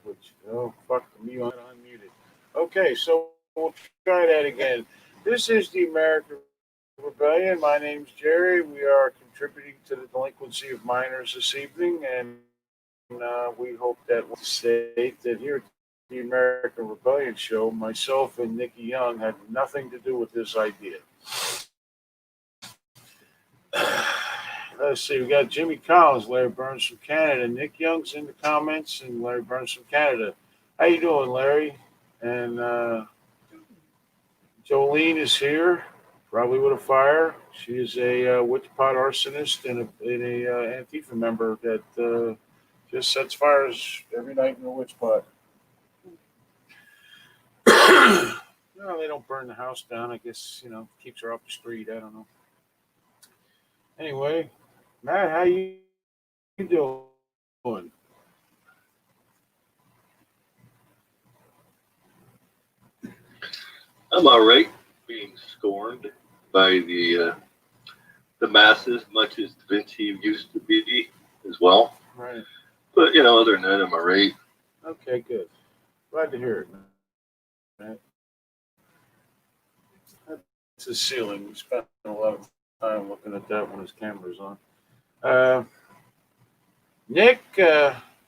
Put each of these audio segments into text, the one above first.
Which, oh, fuck, me unmuted. Okay, so we'll try that again. This is the American Rebellion. My name's Jerry. We are contributing to the delinquency of minors this evening, and we hope that we'll state that here at the American Rebellion show, myself and Nikki Young had nothing to do with this idea. Let's see, we got Jimmy Collins, Larry Burns from Canada. Nick Young's in the comments, and Larry Burns from Canada. How you doing, Larry? And Jolene is here, probably with a fire. She is a witch pot arsonist and a Antifa member that just sets fires every night in the witch pot. No, they don't burn the house down. I guess keeps her off the street. I don't know. Anyway, Matt, how you doing? I'm all right, being scorned by the masses, much as Da Vinci used to be as well. Right. But other than that, I'm all right. Okay, good. Glad to hear it, Matt. That's his ceiling. We spent a lot of time looking at that when his camera's on. Uh, Nick,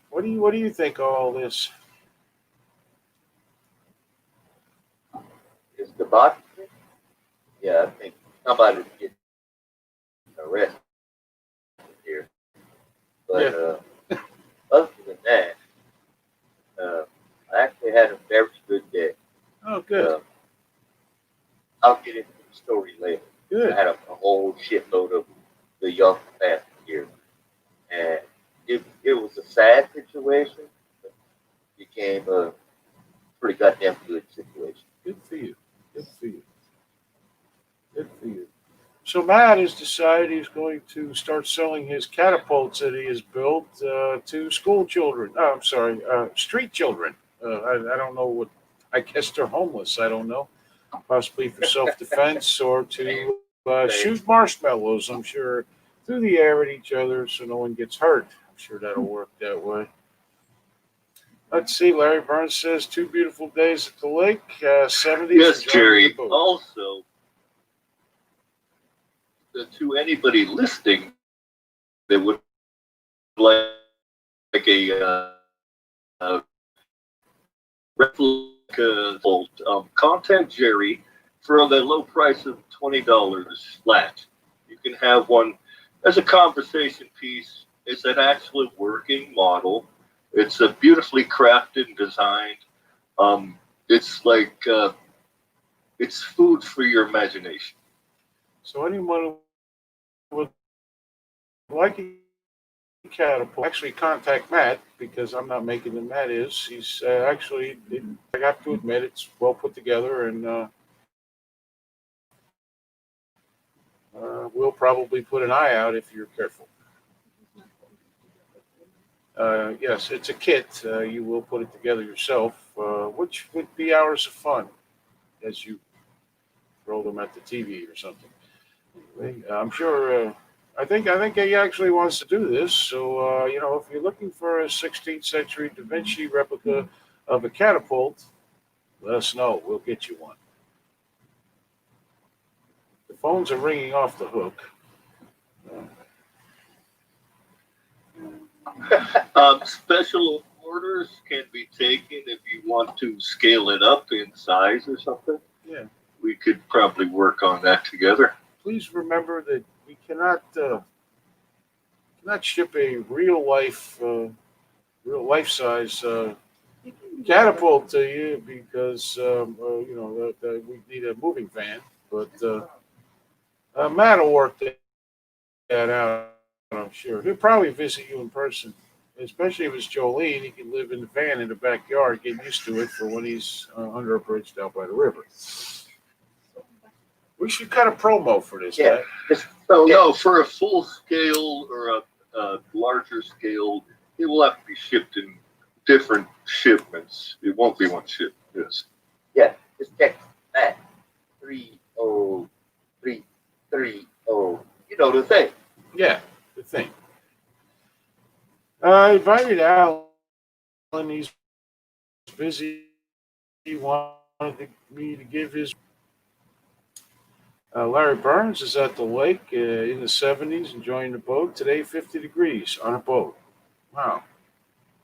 what do you think of all this? Is debauchery? Yeah, I think somebody's getting arrested here. But Yeah. other than that, I actually had a very good day. Oh, good, I'll get into the story later. good. I had a whole shitload of the young family here. And it was a sad situation, but it became a pretty goddamn good situation. Good for you. Good for you. Good for you. So Matt has decided he's going to start selling his catapults that he has built to school children. Oh, I'm sorry, street children. I don't know what. I guess they're homeless. I don't know. Possibly for self-defense or to shoot marshmallows. I'm sure through the air at each other so no one gets hurt. I'm sure that'll work that way. Let's see. Larry Burns says 2 beautiful days at the lake. 70s. Yes, enjoying the Jerry. boat. Also, to anybody listening that would like a replica bolt, contact Jerry for the low price of $20 flat. You can have one as a conversation piece. It's an actual working model. It's a beautifully crafted and designed. It's like it's food for your imagination. So anyone who would like a catapult, actually contact Matt because I'm not making the Matt is. He's actually, I have to admit, it's well put together and we'll probably put an eye out if you're careful. Yes, it's a kit. You will put it together yourself, which would be hours of fun as you throw them at the TV or something. Anyway, I'm sure. I think he actually wants to do this. So if you're looking for a 16th century Da Vinci replica of a catapult, let us know. We'll get you one. The phones are ringing off the hook. Special orders can be taken if you want to scale it up in size or something. Yeah. We could probably work on that together. Please remember that we cannot ship a real life size catapult to you because we need a moving van. But Matt will work that out. I'm sure he'll probably visit you in person, especially if it's Jolene. He can live in the van in the backyard, get used to it for when he's under a bridge down by the river. We should cut a promo for this. Yeah. No, for a full scale or a larger scale, it will have to be shipped in different shipments. It won't be one ship. Yes. Yeah, just text Matt 30330. You know the thing. Yeah, the thing. I invited Alan. He's busy. He wanted me to give his. Larry Burns is at the lake in the 70s enjoying the boat. Today, 50 degrees on a boat. Wow.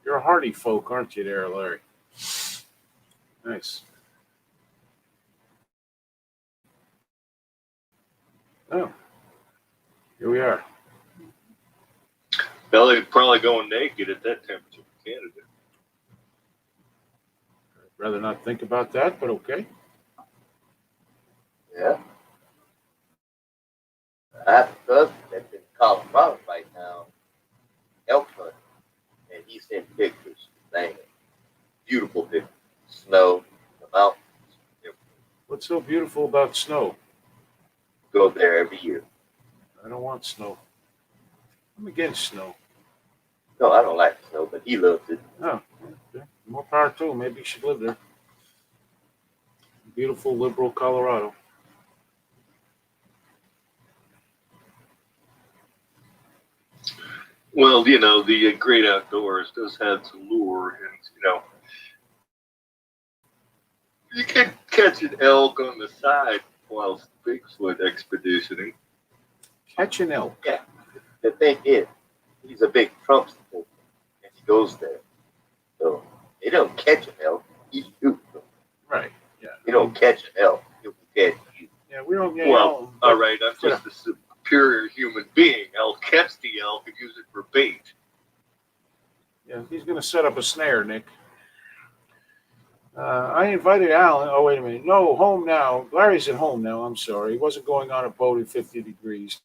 You're a hardy folk, aren't you there, Larry? Nice. Oh, here we are. Well, they're probably going naked at that temperature in Canada. I'd rather not think about that, but okay. Yeah. I have a cousin that's in Colorado right now, elk hunting, and he sent pictures. Man, beautiful pictures. Snow, the mountains. What's so beautiful about snow? Go there every year. I don't want snow. I'm against snow. No, I don't like snow, but he loves it. Oh, okay. More power to him. Maybe he should live there. Beautiful, liberal Colorado. Well, the great outdoors does have some lure, and you can catch an elk on the side whilst Bigfoot expeditioning. Catch an elk. Yeah. The thing is, he's a big Trump supporter, and he goes there. So they don't catch an elk, he shoots them. Right. Yeah. You don't catch an elk, he'll catch you. Yeah, we don't get Well, all right, I'm just a superior human being. I'll catch the elk and use it for bait. Yeah, he's going to set up a snare, Nick. I invited Alan. Oh, wait a minute. No, home now. Larry's at home now. I'm sorry. He wasn't going on a boat at 50 degrees.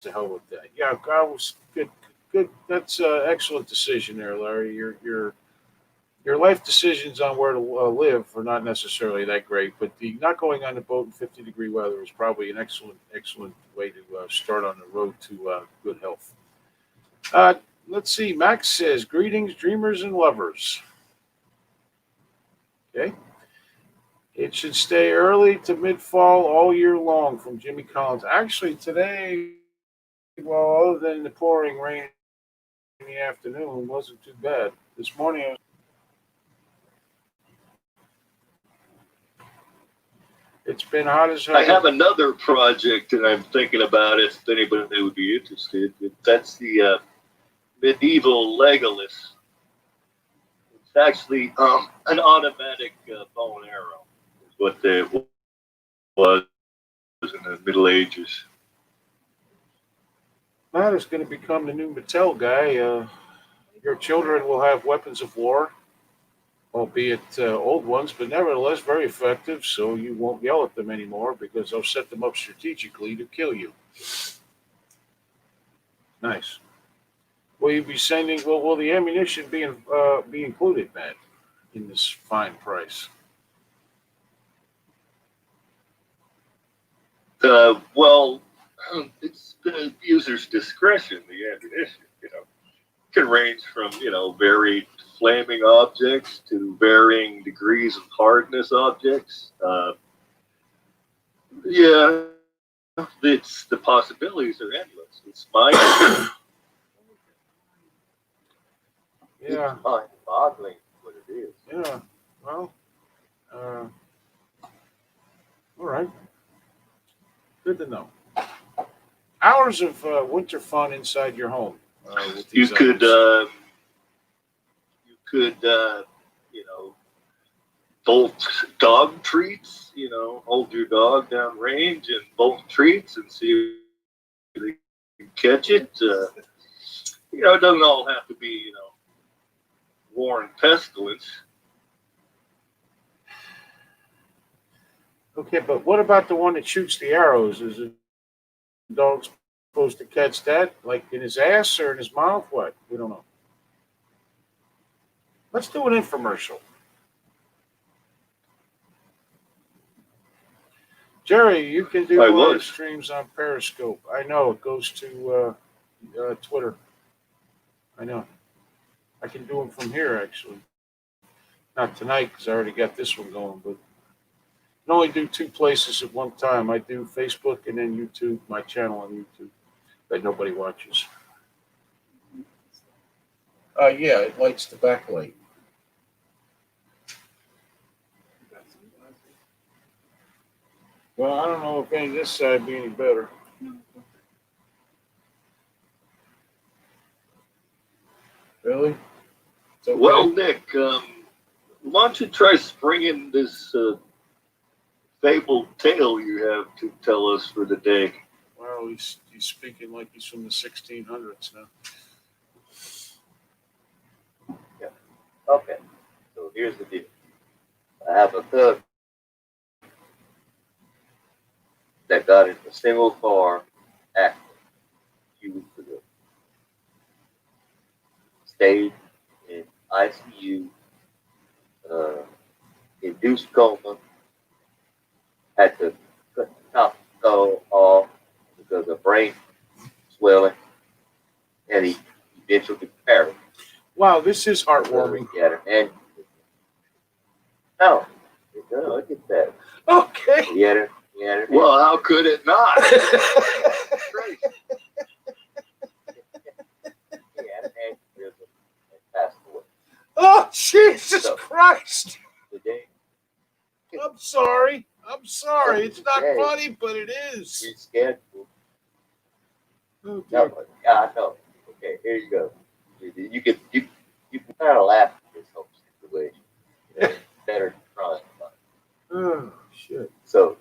To hell with that. Yeah, I was good. Good. That's an excellent decision there, Larry. Your life decisions on where to live are not necessarily that great, but the not going on the boat in 50-degree weather is probably an excellent way to start on the road to good health. Let's see. Max says, "Greetings, dreamers and lovers." Okay. It should stay early to mid-fall all year long from Jimmy Collins. Actually, today, well, other than the pouring rain in the afternoon, wasn't too bad. This morning, it's been hot as hell. I have another project that I'm thinking about if anybody would be interested. That's the medieval Legolas. It's actually an automatic bow and arrow. Is what it was in the Middle Ages. Matt is going to become the new Mattel guy. Your children will have weapons of war, albeit old ones, but nevertheless very effective, so you won't yell at them anymore because they'll set them up strategically to kill you. Nice. Will you be sending, will the ammunition be included, Matt, in this fine price? Well, it's the user's discretion, the ammunition, can range from, varied flaming objects to varying degrees of hardness objects. Yeah, the possibilities are endless. It's mind. Yeah. It's mind-boggling what it is. Yeah. Well, all right. Good to know. Hours of winter fun inside your home. With You these could, items. bolt dog treats. Hold your dog down range and bolt treats and see if they can catch it. It doesn't all have to be, war and pestilence. Okay, but what about the one that shoots the arrows? Is the dog supposed to catch that, like in his ass or in his mouth? What? We don't know. Let's do an infomercial. Jerry, you can do live streams on Periscope. I know it goes to Twitter. I know. I can do them from here, actually. Not tonight because I already got this one going, but I can only do two places at one time. I do Facebook and then YouTube, my channel on YouTube that nobody watches. Yeah, it lights the backlight. Well, I don't know if any this side be any better. Really? It's okay. Well, Nick, why don't you try springing this fabled tale you have to tell us for the day? Well, he's speaking like he's from the 1600s now. Okay. So here's the deal. I have a cousin that got in a single car accident a few weeks ago. Stayed in ICU, induced coma, had to cut the top skull off because of brain swelling, and he eventually perished. Wow, this is heartwarming. He had an aneurysm. No, it gets better. Okay. He had an Well, how could it not? aneurysm and passed away. Oh, Jesus So- Christ. Today, I'm sorry. I'm sorry. It's not Okay. funny, but it is. rescheduled. Oh, No, dear. yeah, I know. Okay, here you go. You can kind of laugh at this whole situation. It's better than crying about it. Oh, shit. So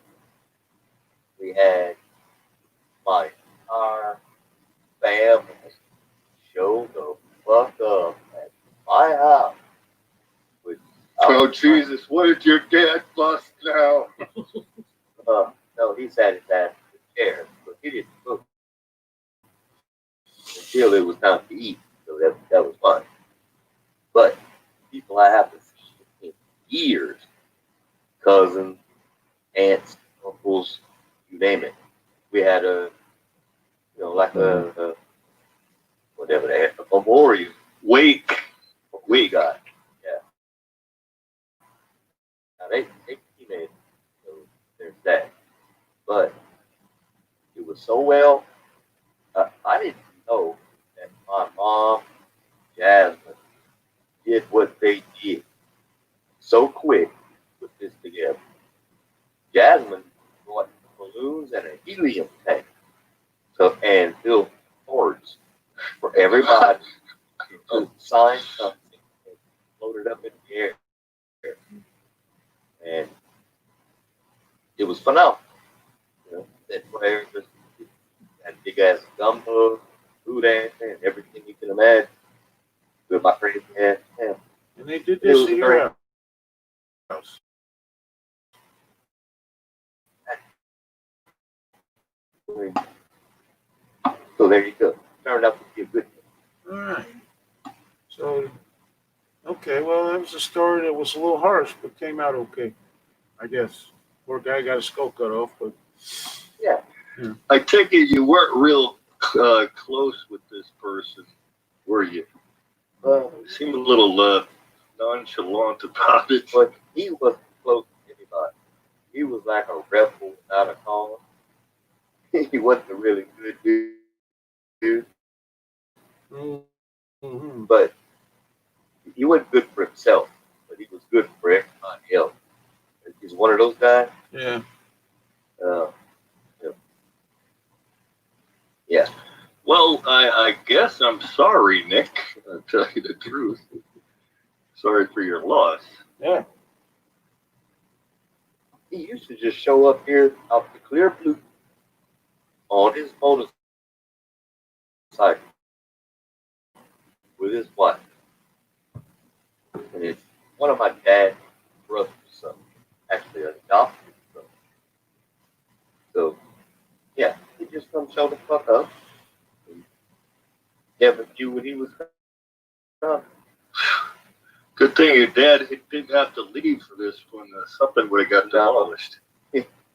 we had my entire family show the fuck up at my house. Which Oh, Jesus, what did your dad bust now? No, he sat his ass in the chair, but he didn't cook until it was time to eat. So that was fun. But people I haven't seen in years, cousins, aunts, uncles, you name it. We had like a whatever they had, a memorial Wake. we got. Yeah. Now they cremated, so there's that. But it was so well. I didn't know that my mom, Jasmine, did what they did so quick to put this together. Jasmine bought balloons and a helium tank, and built boards for everybody to sign something and float it up in the air. And it was phenomenal. That prayer just had big ass gumbo, food dancing, and everything you can imagine. With my crazy ass family. And they did It this was at very- your house. So there you go. Turned out to be a good thing. All right. So, okay, well, that was a story that was a little harsh, but came out okay, I guess. Poor guy got his skull cut off, but Yeah. I take it you weren't real close with this person, were you? Well, You seemed a little nonchalant about it. but he wasn't close to anybody. He was like a rebel without a cause. He wasn't a really good dude, mm-hmm. but he wasn't good for himself. But he was good for everybody else. He's one of those guys. Yeah. Yeah. Well, I guess I'm sorry, Nick. I'll tell you the truth. Sorry for your loss. Yeah. He used to just show up here out the clear blue on his motorcycle with his wife. And it's one of my dad's brother's son, actually an adopted son. So, yeah, he just come show the fuck up. And never knew what he was done. Good thing your dad didn't have to leave for this when something would have got demolished.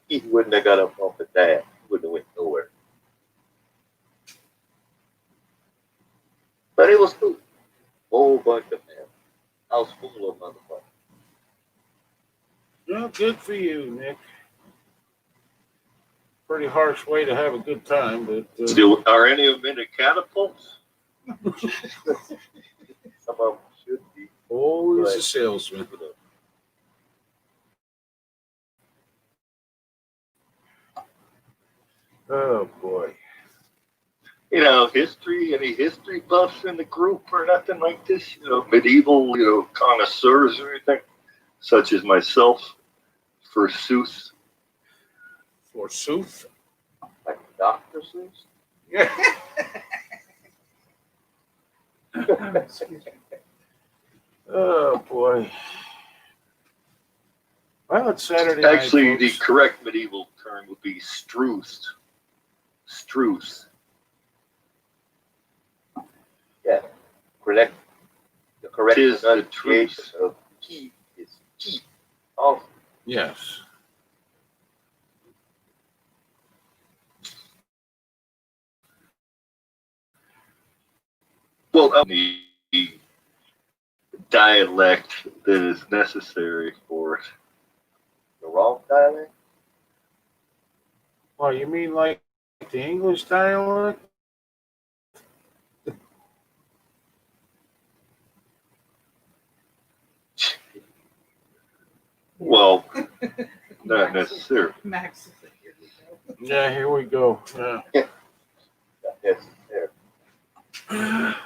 He wouldn't have got up off the dad. He wouldn't have went nowhere. But it was cool. Whole bunch of them. House full of motherfuckers. Well, good for you, Nick. Pretty harsh way to have a good time, but Are any of them into catapults? Some of them should be. always a Right. salesman. Oh boy. You know, history, any history buffs in the group or nothing like this? You know, medieval, connoisseurs or anything, such as myself, forsooth. Forsooth. Like Dr. Seuss. Yeah. Oh boy. Well, it's Saturday night, Actually, the folks. correct medieval term would be struth. Struth. Yeah. Correct. The correct Tis the pronunciation truth. of teeth is teeth. Also, Yes. Well, the dialect that is necessary for it. the wrong dialect. Well, you mean like the English dialect? Well, not necessarily. Max is like, here we go. Yeah, here we go. Yeah. That's there.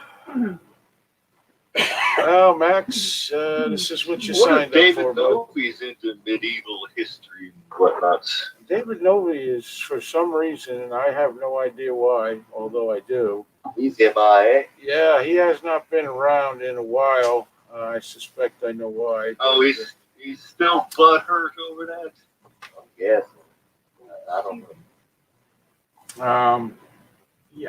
Well, Max, this is what you What signed if up David for, bud. Novey's into medieval history and whatnot? David Novy is, for some reason, and I have no idea why, although I do. He's MIA. Yeah, he has not been around in a while. I suspect I know why. Oh, he's still butthurt over that? Yes. I don't know. I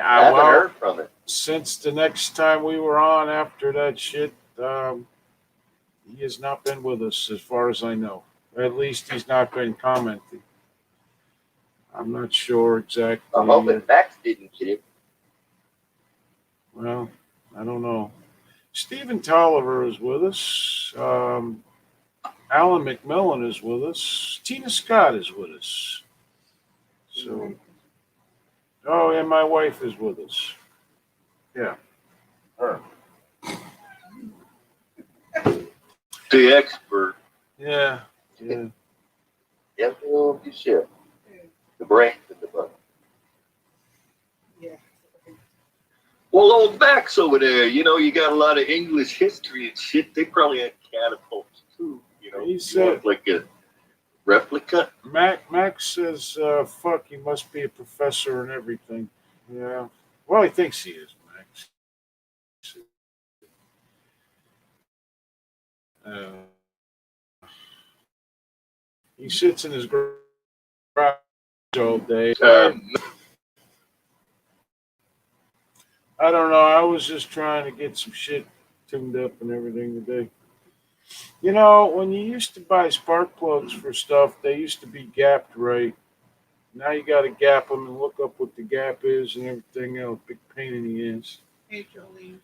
I haven't well, heard from it. since the next time we were on after that shit, he has not been with us as far as I know. At least he's not been commenting. I'm not sure exactly. I'm hoping Max didn't get it. Well, I don't know. Stephen Tolliver is with us. Alan McMillan is with us. Tina Scott is with us. So, oh, and my wife is with us. Yeah, her. The expert. Yeah, yeah. Yes, well, you should. The brains in the butt. Yeah. Well, old Max over there, you got a lot of English history and shit. They probably had catapults too. He You said- want like a replica? Max says, fuck, he must be a professor and everything. Yeah. Well, he thinks he is, Max. He sits in his garage all day. I don't know. I was just trying to get some shit tuned up and everything today. You know, when you used to buy spark plugs for stuff, they used to be gapped right. Now you got to gap them and look up what the gap is and everything else. Big pain in the ass. Hey, Jolene.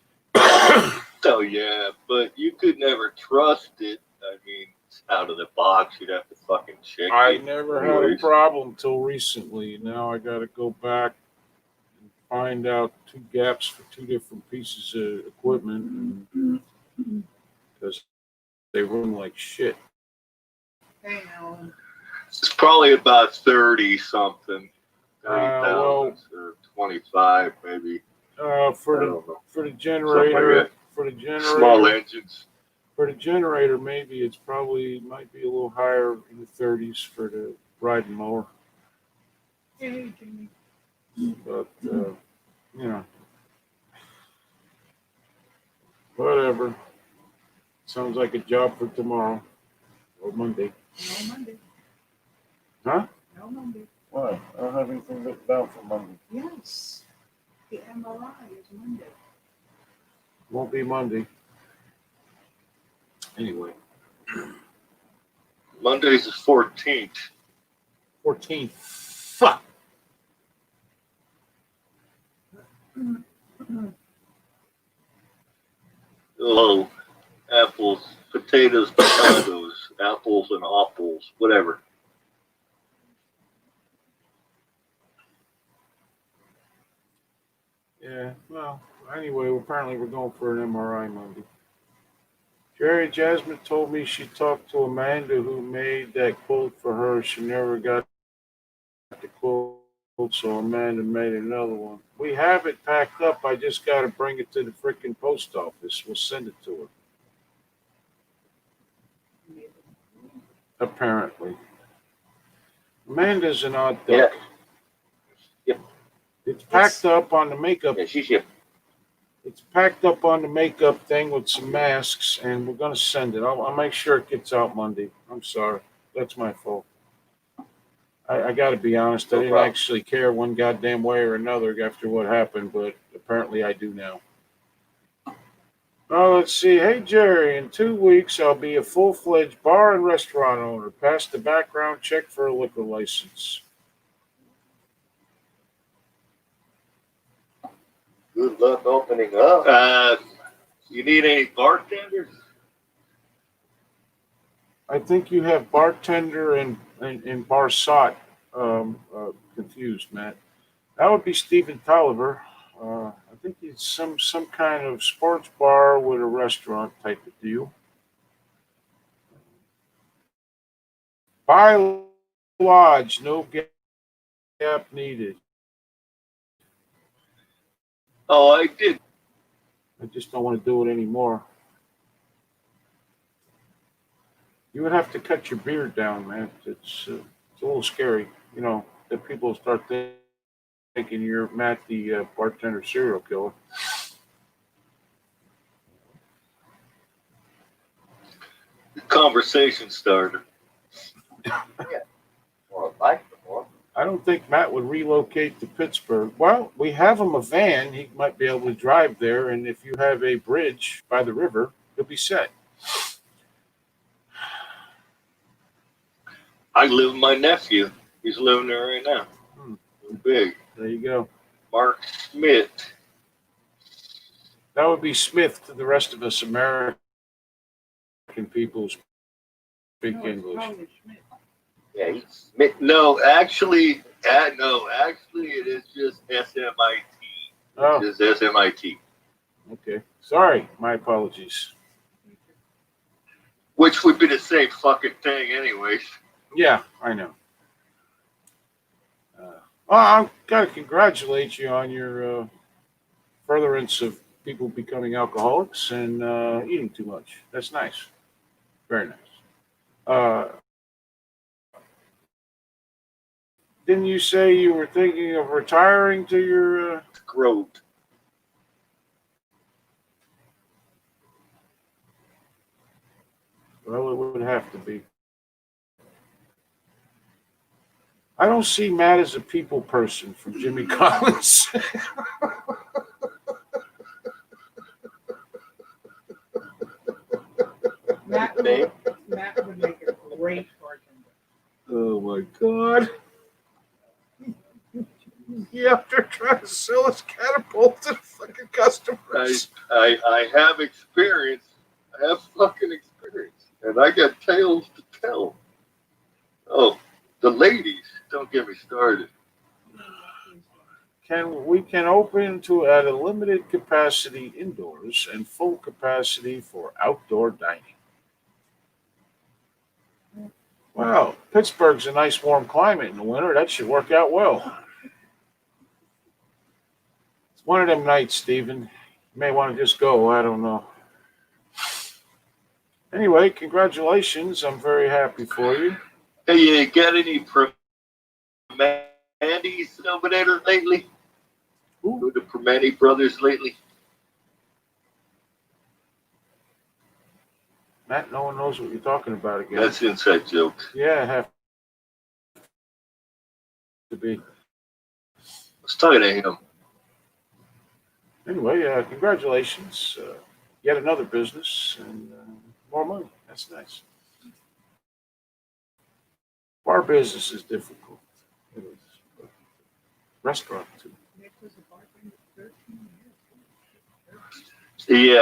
Oh yeah, but you could never trust it. I mean, it's out of the box. You'd have to fucking check I it. never had a anyways. problem till recently. Now I got to go back and find out two gaps for two different pieces of equipment because they run like shit. Hey, Alan. It's probably about 30 something. 30,000 well- or 25 maybe. I For don't know. the generator, for the Small generator, engines. for the generator, maybe it's probably might be a little higher in the 30s for the riding mower. Hey, Jimmy. But whatever. Sounds like a job for tomorrow or Monday. No Monday. Huh? No Monday. Why? I don't have anything written down for Monday. Yes. The MRI is Monday. Won't be Monday. Anyway, Monday's the 14th. 14th. Fuck. Oh, apples, potatoes, potatoes, apples and apples, whatever. Yeah, well, anyway, apparently we're going for an MRI Monday. Jerry Jasmine told me she talked to Amanda who made that quote for her. She never got the quote canceled, so Amanda made another one. We have it packed up. I just got to bring it to the freaking post office. We'll send it to her. Apparently. Amanda's an odd duck. Yep. It's packed up on the makeup. Yeah, she shipped. It's packed up on the makeup thing with some masks, and we're going to send it. I'll make sure it gets out Monday. I'm sorry. That's my fault. I got to be honest. I No didn't problem. actually care one goddamn way or another after what happened, but apparently I do now. Oh, let's see. Hey, Jerry, in 2 weeks, I'll be a full-fledged bar and restaurant owner. Pass the background check for a liquor license. Good luck opening up. You need any bartenders? I think you have bartender and bar sot confused, Matt. That would be Stephen Tolliver. I think he's some kind of sports bar with a restaurant type of deal. Buy lodge, no gap needed. Oh, I did. I just don't want to do it anymore. You would have to cut your beard down, man. It's a little scary, you know, that people start thinking you're Matt the bartender serial killer. Conversation starter. Or a bike before. I don't think Matt would relocate to Pittsburgh. Well, we have him a van. He might be able to drive there, and if you have a bridge by the river, he'll be set. I live with my nephew. He's living there right now. Big. There you go. Mark Smith. That would be Smith to the rest of us American people who speak No, it's English. probably Schmidt. Yeah, he's Smith. No, actually, it is just SMIT. Oh, It's just SMIT. okay. Sorry. My apologies. Which would be the same fucking thing anyways. Yeah, I know. Well, I've got to congratulate you on your furtherance of people becoming alcoholics and eating too much. That's nice. Very nice. Didn't you say you were thinking of retiring to your... Grove. Well, it would have to be. I don't see Matt as a people person from Jimmy Collins. Matt would make a great bartender. Oh my God. Yeah, they're trying to sell his catapult to the fucking customers. I have experience. I have fucking experience. And I got tales to tell. Oh, the ladies, don't get me started. We can open to at a limited capacity indoors and full capacity for outdoor dining. Wow, Pittsburgh's a nice warm climate in the winter. That should work out well. It's one of them nights, Stephen. You may want to just go. I don't know. Anyway, congratulations. I'm very happy for you. Hey, you got any Primantis over there lately? Ooh. The Primanti brothers lately? Matt, no one knows what you're talking about again. That's an inside joke. Yeah, I have to be. I was talking to him. Anyway, congratulations. Yet another business and more money. That's nice. Bar business is difficult. It is. Restaurant, too. Nick was a bartender for 13 years.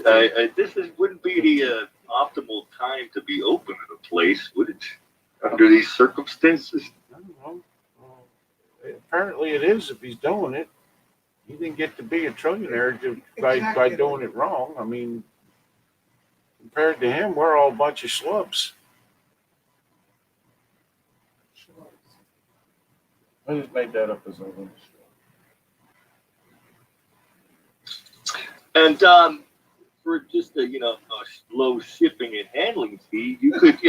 Yeah, this wouldn't be the optimal time to be open in a place, would it? Under these circumstances? I don't know. Apparently it is if he's doing it. He didn't get to be a trillionaire by Exactly. doing it wrong. I mean, compared to him, we're all a bunch of schlubs. I just made that up as I went. And for just a low shipping and handling fee, you could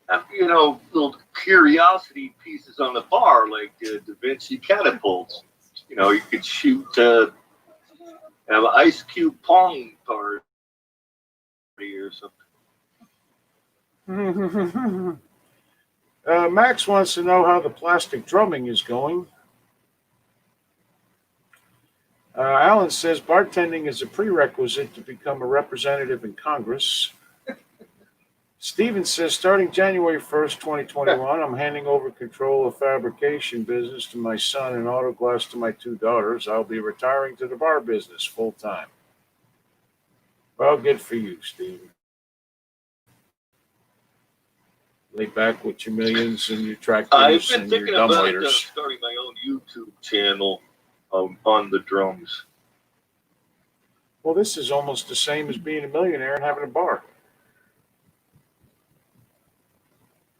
have little curiosity pieces on the bar like Da Vinci catapults. You could shoot have an ice cube pong party or something. Max wants to know how the plastic drumming is going. Alan says bartending is a prerequisite to become a representative in Congress. Steven says starting January 1st, 2021, I'm handing over control of fabrication business to my son and auto glass to my 2 daughters. I'll be retiring to the bar business full time. Well, good for you, Steven. Lay back with your millions and your I've tractors been and your thinking about dumbwaiters. starting my own YouTube channel on the drums. Well, this is almost the same as being a millionaire and having a bar.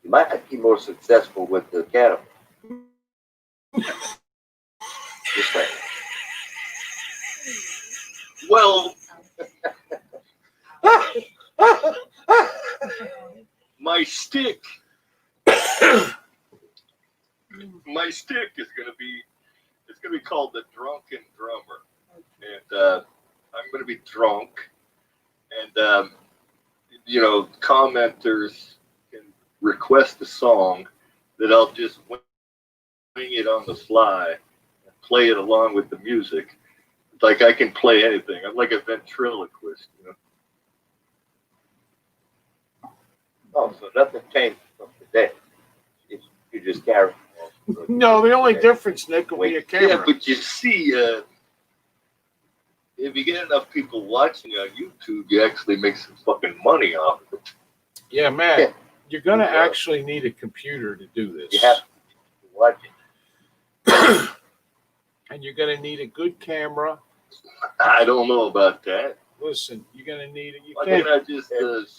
You might be more successful with the cattle. Just saying. Well, my stick is gonna be called the Drunken Drummer, and I'm gonna be drunk, and commenters can request a song that I'll just wing it on the fly and play it along with the music. Like I can play anything. I'm like a ventriloquist. Oh, so nothing changed from today. You just carry. No, the only difference, Nick, will be a camera. Yeah, but you see, if you get enough people watching on YouTube, you actually make some fucking money off of it. Yeah, Matt, Yeah. you're going to actually need a computer to do this. You have to watch it. And you're going to need a good camera. I don't know about that. Listen, you're going to need it. You Why can't. can't I just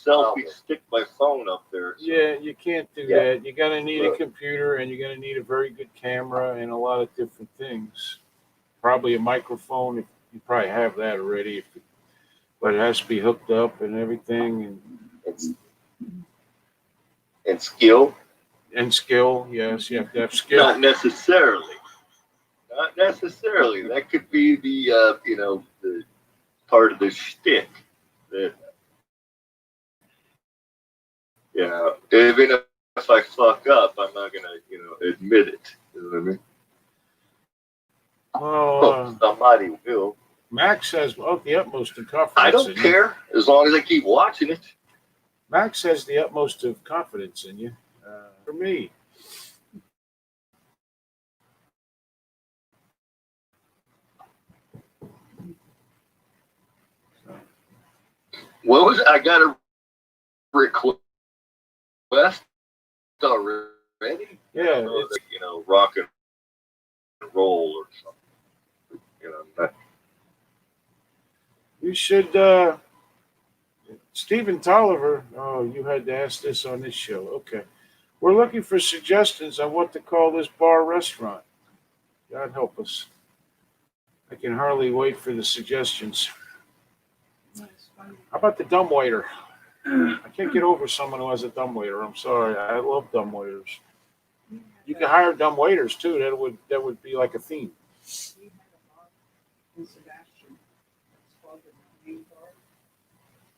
selfie stick my phone up there? Yeah, you can't do Yeah. that. You're going to need a Right. computer, and you're going to need a very good camera and a lot of different things. Probably a microphone. If you probably have that already, but it has to be hooked up and everything, And skill. and skill. Yes, you have to have skill. Not necessarily. Not necessarily. That could be the the part of the shtick that even if I fuck up, I'm not gonna admit it. You know what I mean? Well, Somebody will. Max has the utmost of confidence. I don't in you. care as long as I keep watching it. Max has the utmost of confidence in you. For me, What was it? I got a request already? yeah, Rock and roll or something. Not you should. Stephen Tolliver. Oh, you had to ask this on this show. Okay, we're looking for suggestions on what to call this bar restaurant. God help us. I can hardly wait for the suggestions. How about the dumbwaiter? I can't get over someone who has a dumbwaiter. I'm sorry. I love dumbwaiters. You can hire dumbwaiters too. That would be like a theme. We had a bar in Sebastian. It's called the Name Bar.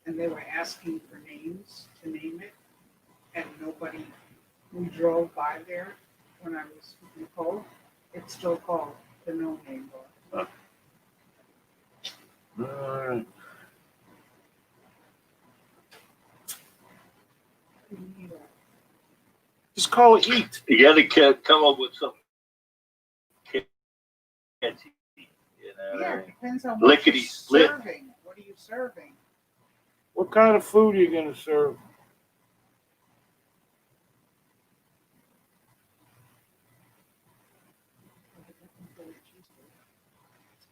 And they were asking for names to name it. And nobody, we drove by there when I was with Nicole. It's still called the No Name Bar. All right. Just call it eat. You got to come up with something catchy. Yeah, it depends on what Lickety you're split. serving. What are you serving? What kind of food are you going to serve?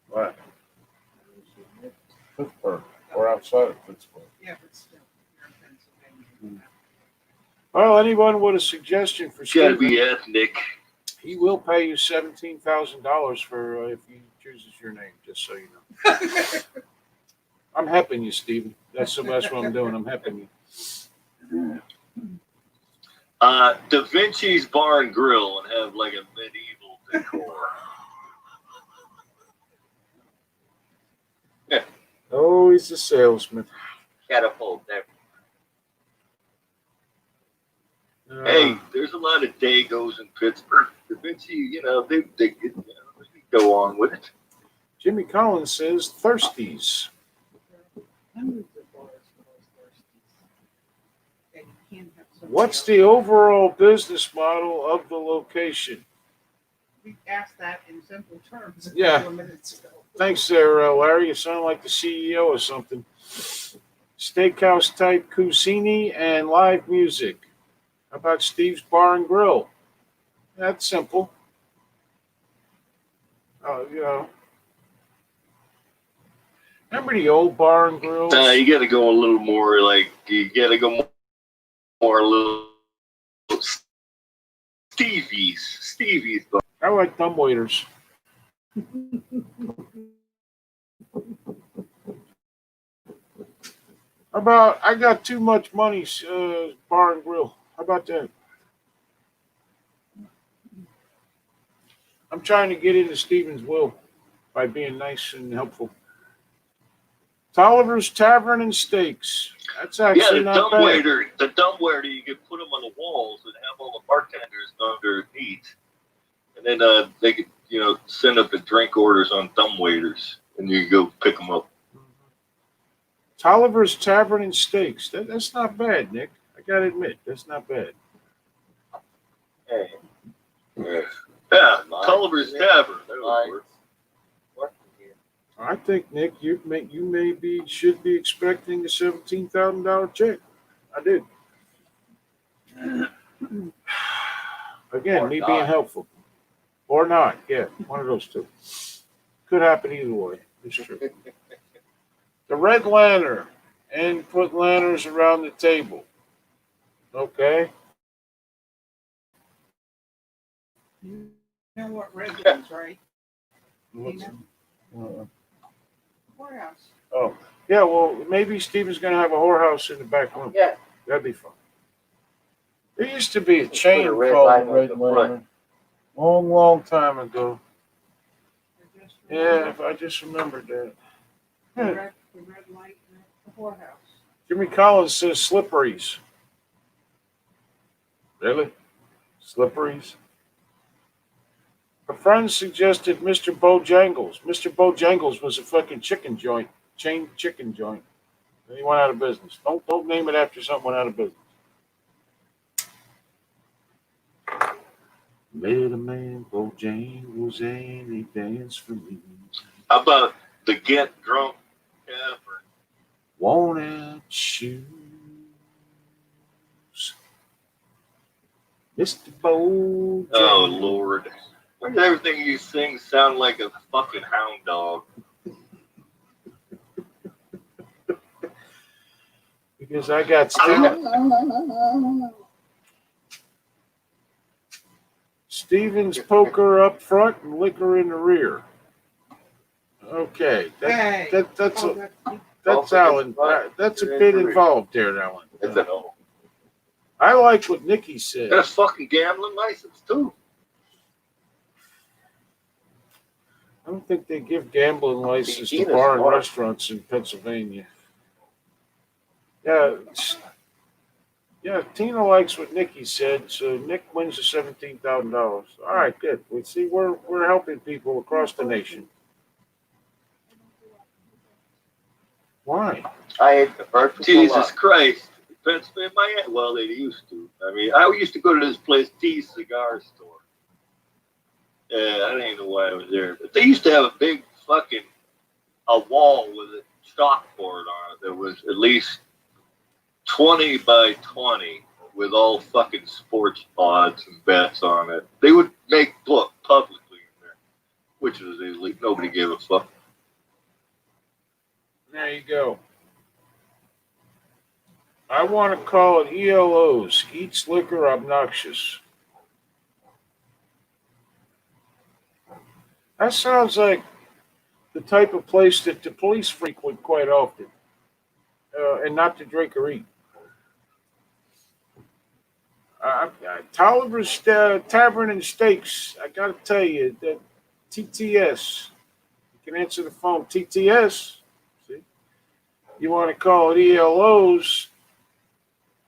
What? Pittsburgh or outside of Pittsburgh. Yeah, but still, you're in Pennsylvania. Well, anyone with a suggestion for It's got to Stephen? be ethnic. He will pay you $17,000 for if he chooses your name. Just so you know. I'm helping you, Stephen. That's what I'm doing. I'm helping you. Da Vinci's Bar and Grill and have like a medieval decor. Oh, he's a salesman. Catapult there. Hey, there's a lot of Dagos in Pittsburgh. Da Vinci, you know, they can go on with it. Jimmy Collins says Thirsties. Hundreds of bars for those thirsties. And you can't have somebody What's else. the overall business model of the location? We asked that in simple terms a Yeah. couple of minutes ago. Thanks there, Larry. You sound like the CEO or something. Steakhouse type cuisine and live music. How about Steve's Bar and Grill? That's simple. You know. Remember the old bar and grills? You got to go a little more like you got to go more a little Stevie's. I like dumbwaiters. How about I got too much money, bar and grill? How about that? I'm trying to get into Stephen's will by being nice and helpful. Tolliver's Tavern and Steaks. That's actually not bad. The dumbwaiter, you can put them on the walls and have all the bartenders underneath, and then they could, you know, send up the drink orders on dumbwaiters, and you can go pick them up. Tolliver's Tavern and Steaks. That's not bad, Nick. I gotta admit, that's not bad. Hey. Yeah, Tolliver's Tavern. That would work. I think, Nick, you should be expecting a $17,000 check. I do. Again, Or me not. being helpful. Or not, yeah, one of those two. Could happen either way. It's true. The Red Lantern, and put lanterns around the table. Okay. You know what red is, right? What's- Courthouse. Oh, yeah, well, maybe Steven's going to have a whorehouse in the back room. Yeah. That'd be fun. There used to be a Put chain a red called light the on Red the front. Lantern. Long time ago. Yeah, if I just remembered that. The red light at the courthouse. Jimmy Collins says slipperies. Really? Slipperies? A friend suggested Mr. Bojangles. Mr. Bojangles was a fucking chicken joint, chain chicken joint. And he went out of business. Don't name it after something went out of business. Met a man, Bojangles, and he danced for me. How about the Get Drunk Tavern? Worn out shoes. Mr. Bojangles. Oh Lord! Why does everything you sing sound like a fucking hound dog? Because I got Stevens poker up front and liquor in the rear. Okay, that's Alan. That's a bit involved there, Alan. It's a no. I like what Nikki said. Got a fucking gambling license too. I don't think they give gambling licenses to Tina's bar and smart. restaurants in Pennsylvania. Yeah, Tina likes what Nikki said, so Nick wins the $17,000. All right, good. We see we're helping people across the nation. Why? I ate the first Jesus Christ! Pennsylvania, well, they used to. I mean, I used to go to this place, T's Cigar Store. Yeah, I don't even know why I was there, but they used to have a big fucking wall with a chalkboard on it that was at least 20 by 20 with all fucking sports odds and bets on it. They would make book publicly in there, which was illegal. Nobody gave a fuck. There you go. I want to call it ELOs. Eats liquor obnoxious. That sounds like the type of place that the police frequent quite often, and not to drink or eat. Tolliver's Tavern and Steaks. I got to tell you that TTS. You can answer the phone. TTS. See, you want to call it ELOs?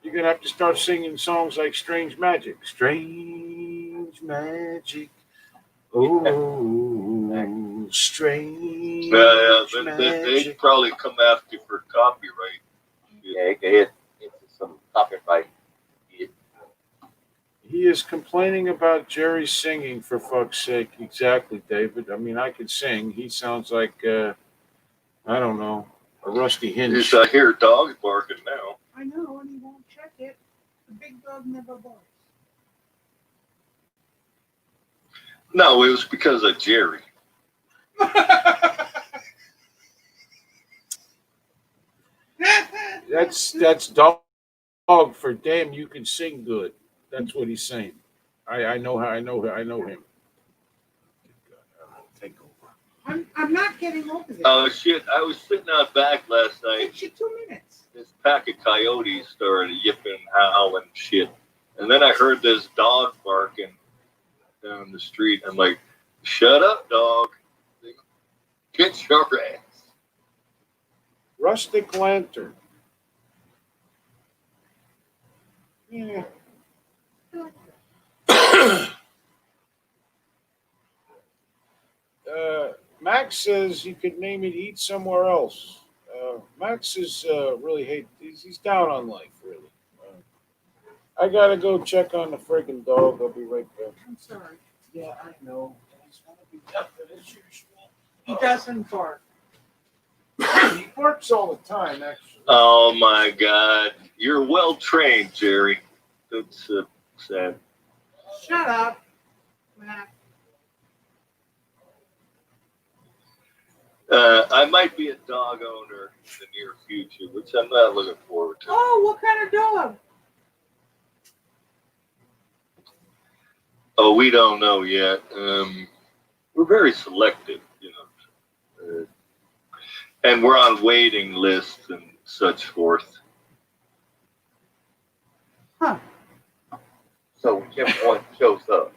You're gonna have to start singing songs like "Strange Magic." Strange magic. Oh, strange They magic. probably come after you for copyright. Yeah, it could hit into some copyright. He is complaining about Jerry singing, for fuck's sake. Exactly, David. I mean, I could sing. He sounds like, I don't know, a rusty hinge. I hear dogs barking now. I know, and he won't check it. The big dog never barks. No, it was because of Jerry. That's dog for damn. You can sing good. That's what he's saying. I know how. I know him. Take over. I'm not getting over this. Oh shit! I was sitting out back last It night. takes you 2 minutes. This pack of coyotes started yipping, howling, shit, and then I heard this dog barking down the street. I'm like, "Shut up, dog! Get your ass!" Rustic lantern. Yeah. Max says you could name it Eat Somewhere Else. Max is really he's down on life, really. I gotta go check on the friggin' dog. I'll be right back. I'm sorry. Yeah, I know. He's gonna be yupping as usual. He doesn't bark. He barks all the time, actually. Oh my God! You're well trained, Jerry. That's sad. Shut up, Matt. I might be a dog owner in the near future, which I'm not looking forward to. Oh, what kind of dog? Oh, we don't know yet. We're very selective, and we're on waiting lists and such forth. Huh. So whichever one shows up.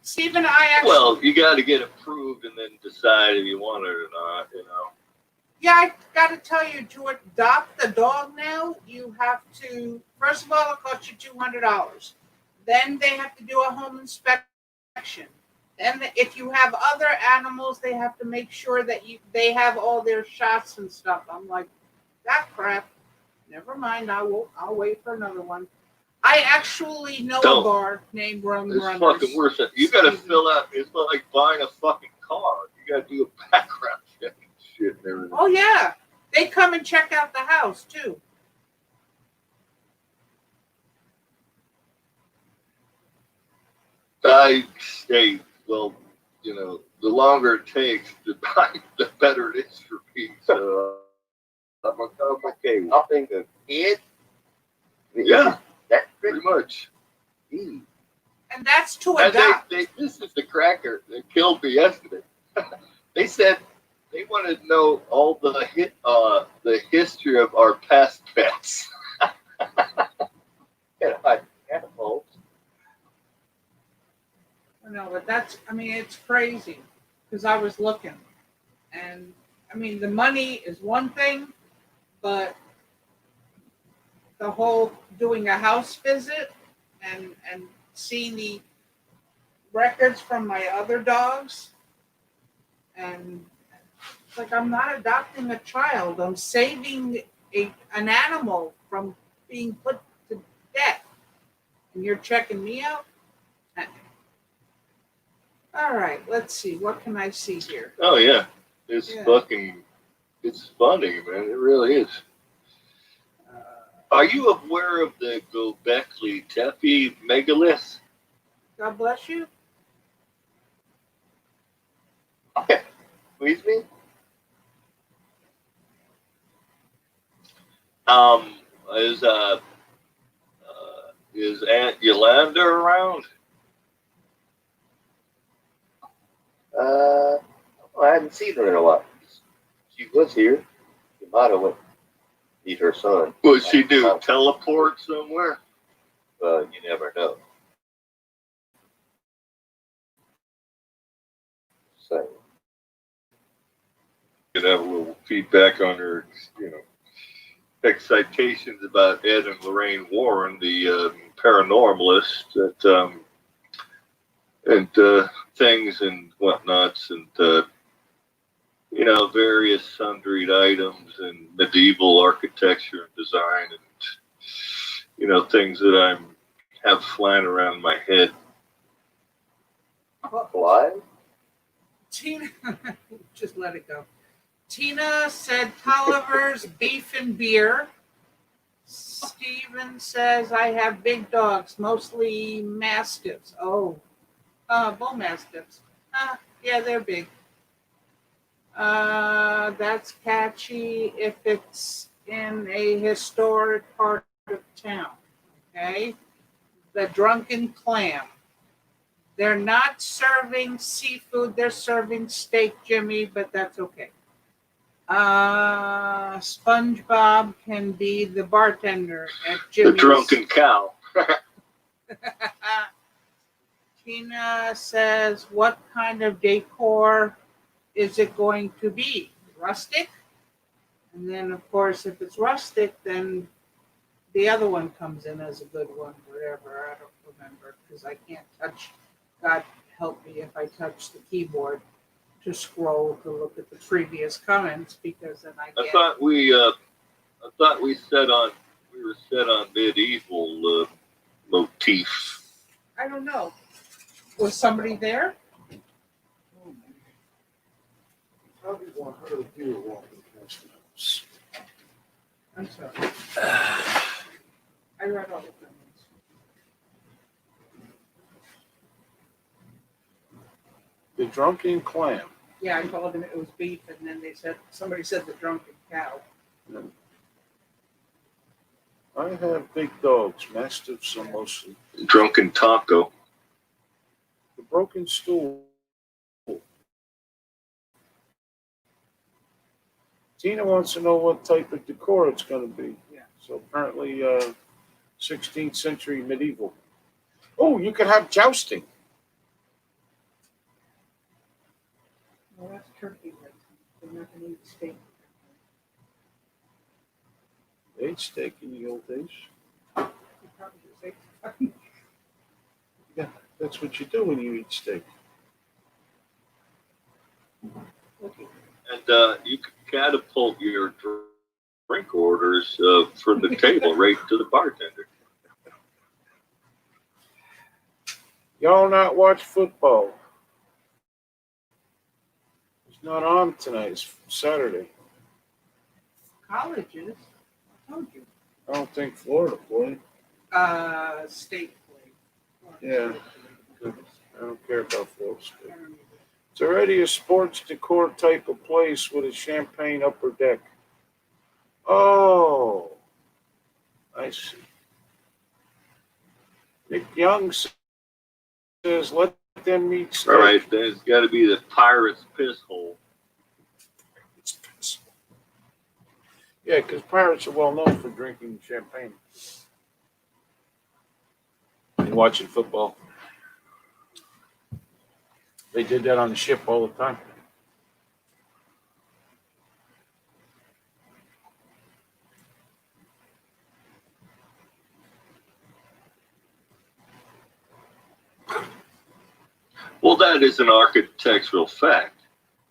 Stephen, I actually. Well, you got to get approved and then decide if you want it or not. Yeah, I got to tell you, to adopt a dog now, you have to, first of all, it costs you $200. Then they have to do a home inspection. Then if you have other animals, they have to make sure that they have all their shots and stuff. I'm like, that crap. Never mind, I'll wait for another one. I actually know Don't. a bar named Rum It's Runners. fucking worse. You got to fill out. It's not like buying a fucking car. You got to do a background check and shit and everything. Oh, yeah. They come and check out the house, too. I say, well, the longer it takes, the better it is for me. So I'm okay with it. Nothing to kid. Yeah, That's pretty much. pretty. And that's to And adopt. this is the cracker that killed me yesterday. They said they wanted to know all the history of our past pets. Catapult. No, but it's crazy because I was looking, and the money is one thing, but the whole doing a house visit and seeing the records from my other dogs, and it's like I'm not adopting a child. I'm saving an animal from being put to death, and you're checking me out. All right, let's see. What can I see here? Oh yeah, it's funny, man. It really is. Are you aware of the Gobekli Tepe megalith? God bless you. Squeeze me? Is Aunt Yolanda around? I hadn't seen her in a while. She was here. She might have went meet her son. Would she do teleport somewhere? You never know. So, Could have a little feedback on her, excitations about Ed and Lorraine Warren, the paranormalist, and things and whatnots, and various sundry items and medieval architecture and design, and things that I have flying around my head. fly? Tina, just let it go. Tina said Tolliver's beef and beer. Steven says I have big dogs, mostly mastiffs. Bull mastiffs. Yeah, they're big. That's catchy if it's in a historic part of town. Okay. The Drunken Clam. They're not serving seafood, they're serving steak, Jimmy, but that's okay. SpongeBob can be the bartender at Jimmy's. The drunken cow. Tina says, what kind of decor is it going to be? Rustic? And then, of course, if it's rustic, then the other one comes in as a good one, whatever. I don't remember because I can't touch. God help me if I touch the keyboard to scroll to look at the previous comments because then I I get. thought we were set on medieval motif. I don't know. Was somebody there? Probably want her to do a walking past the house. I'm sorry. I read all the comments. The Drunken Clam. Yeah, I told them it was beef, and then somebody said the drunken cow. I have big dogs, mastiffs are mostly. Drunken taco. The Broken Stool. Tina wants to know what type of decor it's going to be. Yeah. So apparently 16th century medieval. Oh, you could have jousting. Well, that's turkey leg. They're not going to eat steak. They ate steak in the old days. You probably just ate Yeah, that's what you do when you eat steak. okay. And you can catapult your drink orders from the table right to the bartender. Y'all not watch football. It's not on tonight. It's Saturday. Colleges. I told you. I don't think Florida played. State play. Yeah. I don't care about Florida State. It's already a sports decor type of place with a champagne upper deck. Oh, I see. Nick Young says, let them eat steak. All right, then it's got to be the pirate's piss hole. It's piss. Yeah, because pirates are well known for drinking champagne and watching football. They did that on the ship all the time. Well, that is an architectural fact.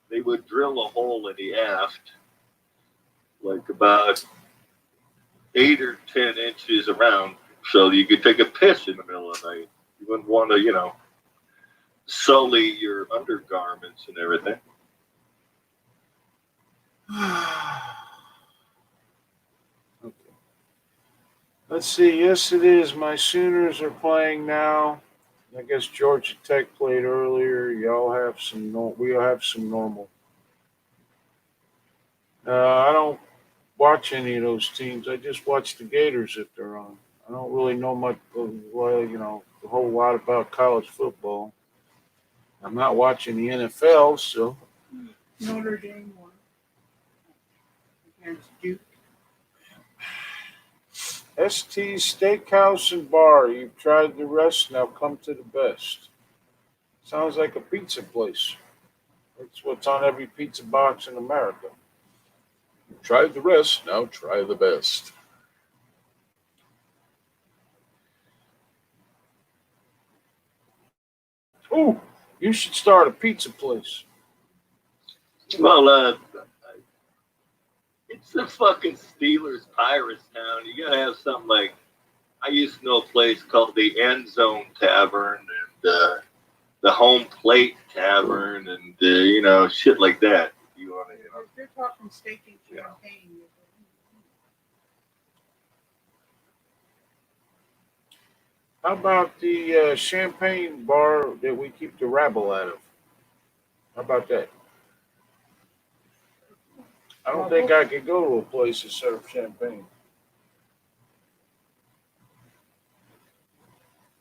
They would drill a hole in the aft, like about 8 or 10 inches around, so you could take a piss in the middle of the night. You wouldn't want to, sully your undergarments and everything. Okay. Let's see. Yes, it is. My Sooners are playing now. I guess Georgia Tech played earlier. Y'all have some. We have some normal. I don't watch any of those teams. I just watch the Gators if they're on. I don't really know much, a whole lot about college football. I'm not watching the NFL, so Notre Dame won against Duke. ST's Steakhouse and Bar. You've tried the rest, now come to the best. Sounds like a pizza place. That's what's on every pizza box in America. You've tried the rest, now try the best. Ooh, you should start a pizza place. Well, it's the fucking Steelers Pirates town. You gotta have something like, I used to know a place called the End Zone Tavern and the Home Plate Tavern and shit like that. You want to, If you're talking steak and champagne, How about the champagne bar that we keep the rabble out of? How about that? I don't think I could go to a place that serves champagne.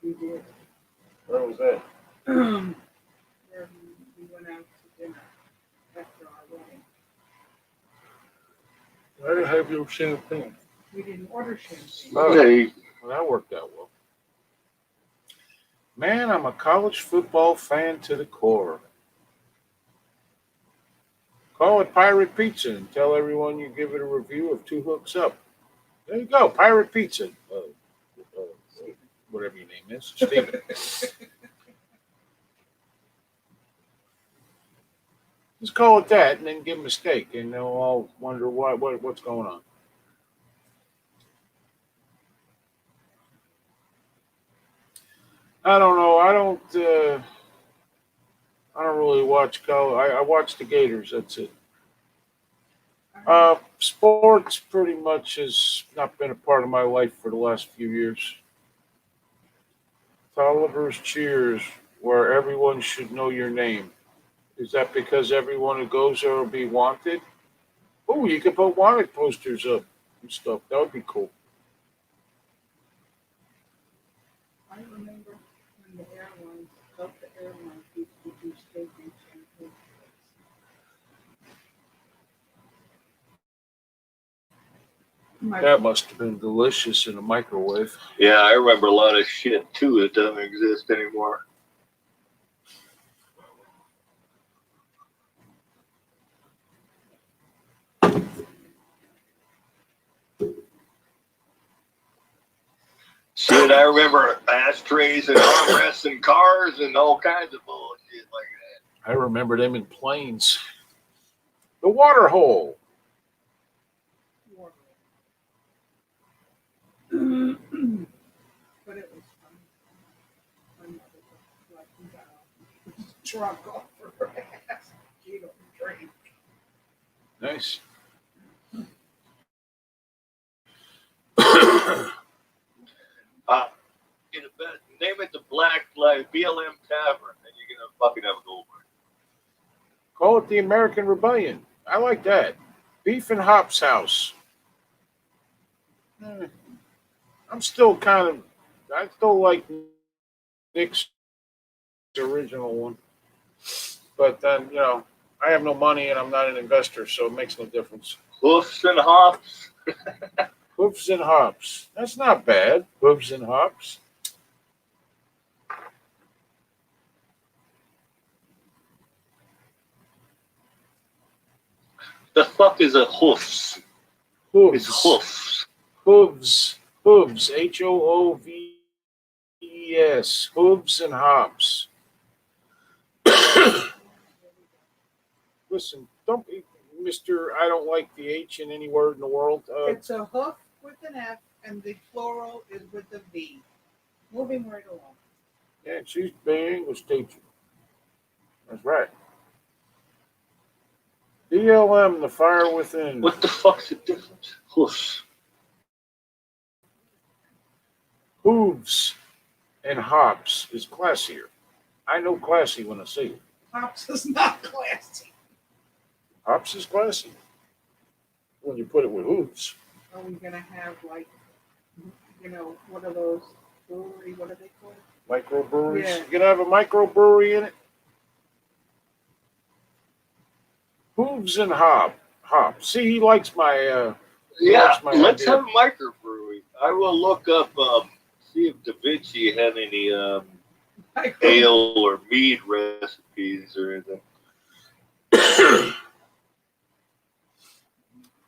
we did. Where was that? Where we went out to dinner after our wedding. I didn't have your champagne. We didn't order champagne. Oh, Hey, well, that worked out well. Man, I'm a college football fan to the core. Call it Pirate Pizza and tell everyone you give it a review of Two Hooks Up. There you go, Pirate Pizza. Whatever your name is, Steven. Just call it that and then give them a steak, and they'll all wonder what's going on. I don't know. I don't really watch college. I watch the Gators. That's it. Sports pretty much has not been a part of my life for the last few years. Tolliver's Cheers, where everyone should know your name. Is that because everyone who goes there will be wanted? Oh, you could put wanted posters up and stuff. That would be cool. I remember when the airlines used to do steak and champagne. That must have been delicious in a microwave. yeah, I remember a lot of shit too that doesn't exist anymore. Shit, I remember ashtrays and armrests and cars and all kinds of bullshit like I remember them in planes. The water hole. Water. But it was fun. My mother was like, we got off, drunk off her ass. She don't drink. Nice. that. Name it the Black Flag BLM Tavern, and you're gonna fucking have a gold mine. Call it the American Rebellion. I like that. Beef and Hops House. I'm still I still like Nick's original one. But then, I have no money and I'm not an investor, so it makes no difference. Hoofs and hops. Hooves and Hops. That's not bad. Hooves and Hops. The fuck is a hoofs? Hooves. It's hoofs. Hooves. Hooves. Hooves. Hooves and Hops. Listen, don't be Mr. I don't like the H in any word in the world. It's a hoof with an F, and the plural is with a V. Moving right along. Yeah, she's being English teacher. That's right. DLM, the fire within. What the fuck's the difference? Hoofs. Hooves and Hops is classier. I know classy when I see it. Hops is not classy. Hops is classy when you put it with hooves. Are we gonna have one of those brewery? What are they called? Microbreweries. Yeah. You gonna have a microbrewery in it? Hooves and hop. See, he likes my Yeah, likes my let's idea. have microbrewery. I will look up, see if Da Vinci had any ale or mead recipes or anything.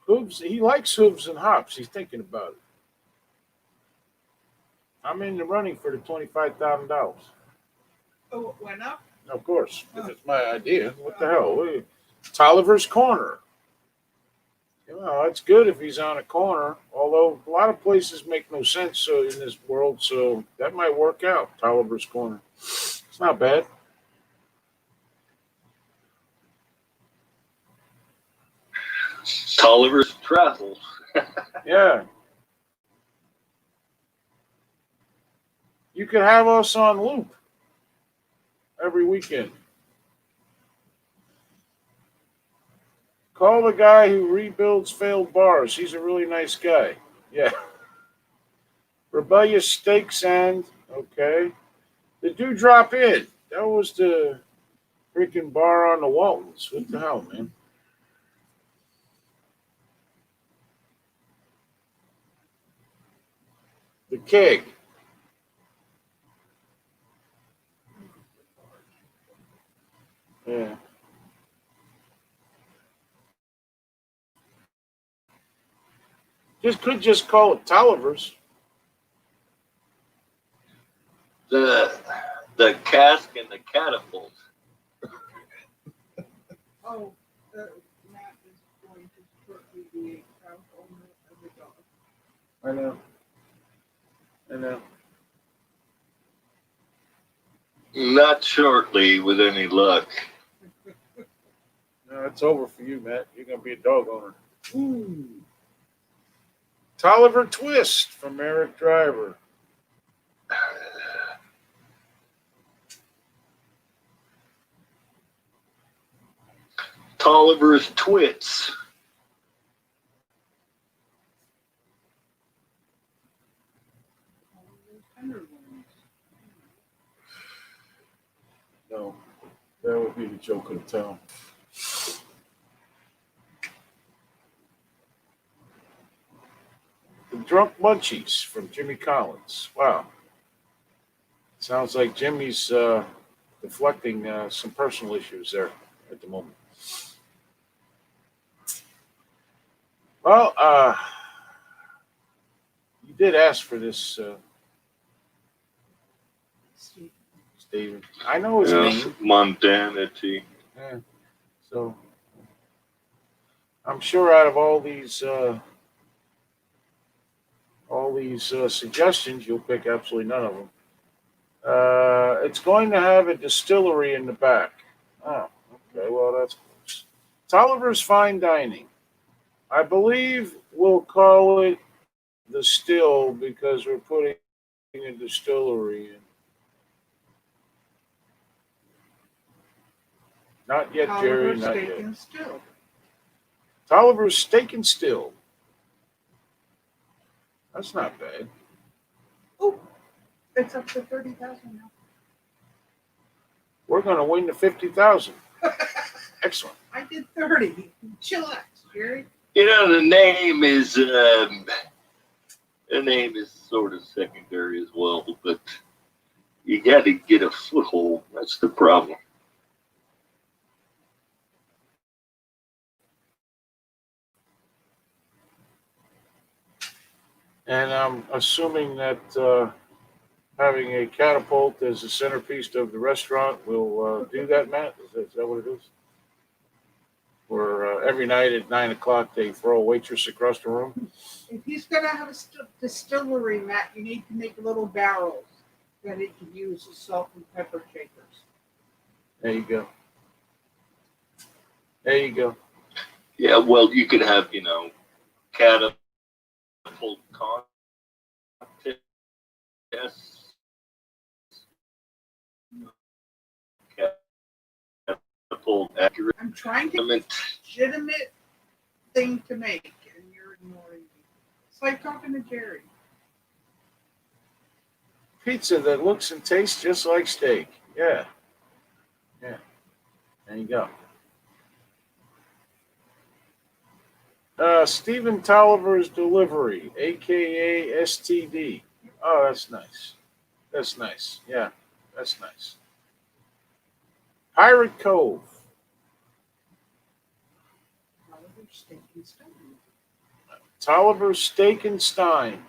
Hooves. He likes hooves and hops. He's thinking about it. I'm in the running for the $25,000. Oh, it went up? Of course, if it's my idea. What the hell? Tolliver's Corner. You know, it's good if he's on a corner. Although a lot of places make no sense so in this world, so that might work out. Tolliver's Corner. It's not bad. Tolliver's Travels. Yeah. You could have us on loop every weekend. Call the guy who rebuilds failed bars. He's a really nice guy. Yeah. Rebellious Steaks and okay. The Dewdrop Inn. That was the freaking bar on the Waltons. What the hell, man? The Keg. Yeah. Just call it Tolliver's. The cask and the catapult. Oh, Matt is going to shortly be a proud owner of a dog. I know. Not shortly, with any luck. No, it's over for you, Matt. You're gonna be a dog owner. Ooh. Tolliver Twist from Eric Driver. Tolliver's Twits. No, that would be the joke of the town. The Drunk Munchies from Jimmy Collins. Wow. Sounds like Jimmy's deflecting some personal issues there at the moment. Well, you did ask for this, Stephen. I know his name. Mundanity. Yeah. So I'm sure out of all these suggestions, you'll pick absolutely none of them. It's going to have a distillery in the back. Oh, okay. Well, that's close. Tolliver's Fine Dining. I believe we'll call it the Still because we're putting a distillery in. Not yet, Jerry. Tolliver's Not Steak yet. and Still. Tolliver's Steak and Still. That's not bad. Oh, it's up to 30,000 now. We're going to win the 50,000. Excellent. I did 30. Chillax, Jerry. You know, the name is sort of secondary as well, but you got to get a foothold. That's the problem. And I'm assuming that having a catapult as the centerpiece of the restaurant will do that, Matt? Is that what it is? Where every night at 9 o'clock they throw a waitress across the room? If he's going to have a distillery, Matt, you need to make little barrels that he can use as salt and pepper shakers. There you go. There you go. Yeah, well, you could have, catapult contests, catapult accurate. I'm trying to get a legitimate thing to make, and you're ignoring me. It's like talking to Jerry. Pizza that looks and tastes just like steak. Yeah. Yeah. There you go. Stephen Tolliver's Delivery, aka STD. Oh, that's nice. That's nice. Yeah, that's nice. Pirate Cove. Oliver Steak and Stone. Tolliver's Steak and Stein.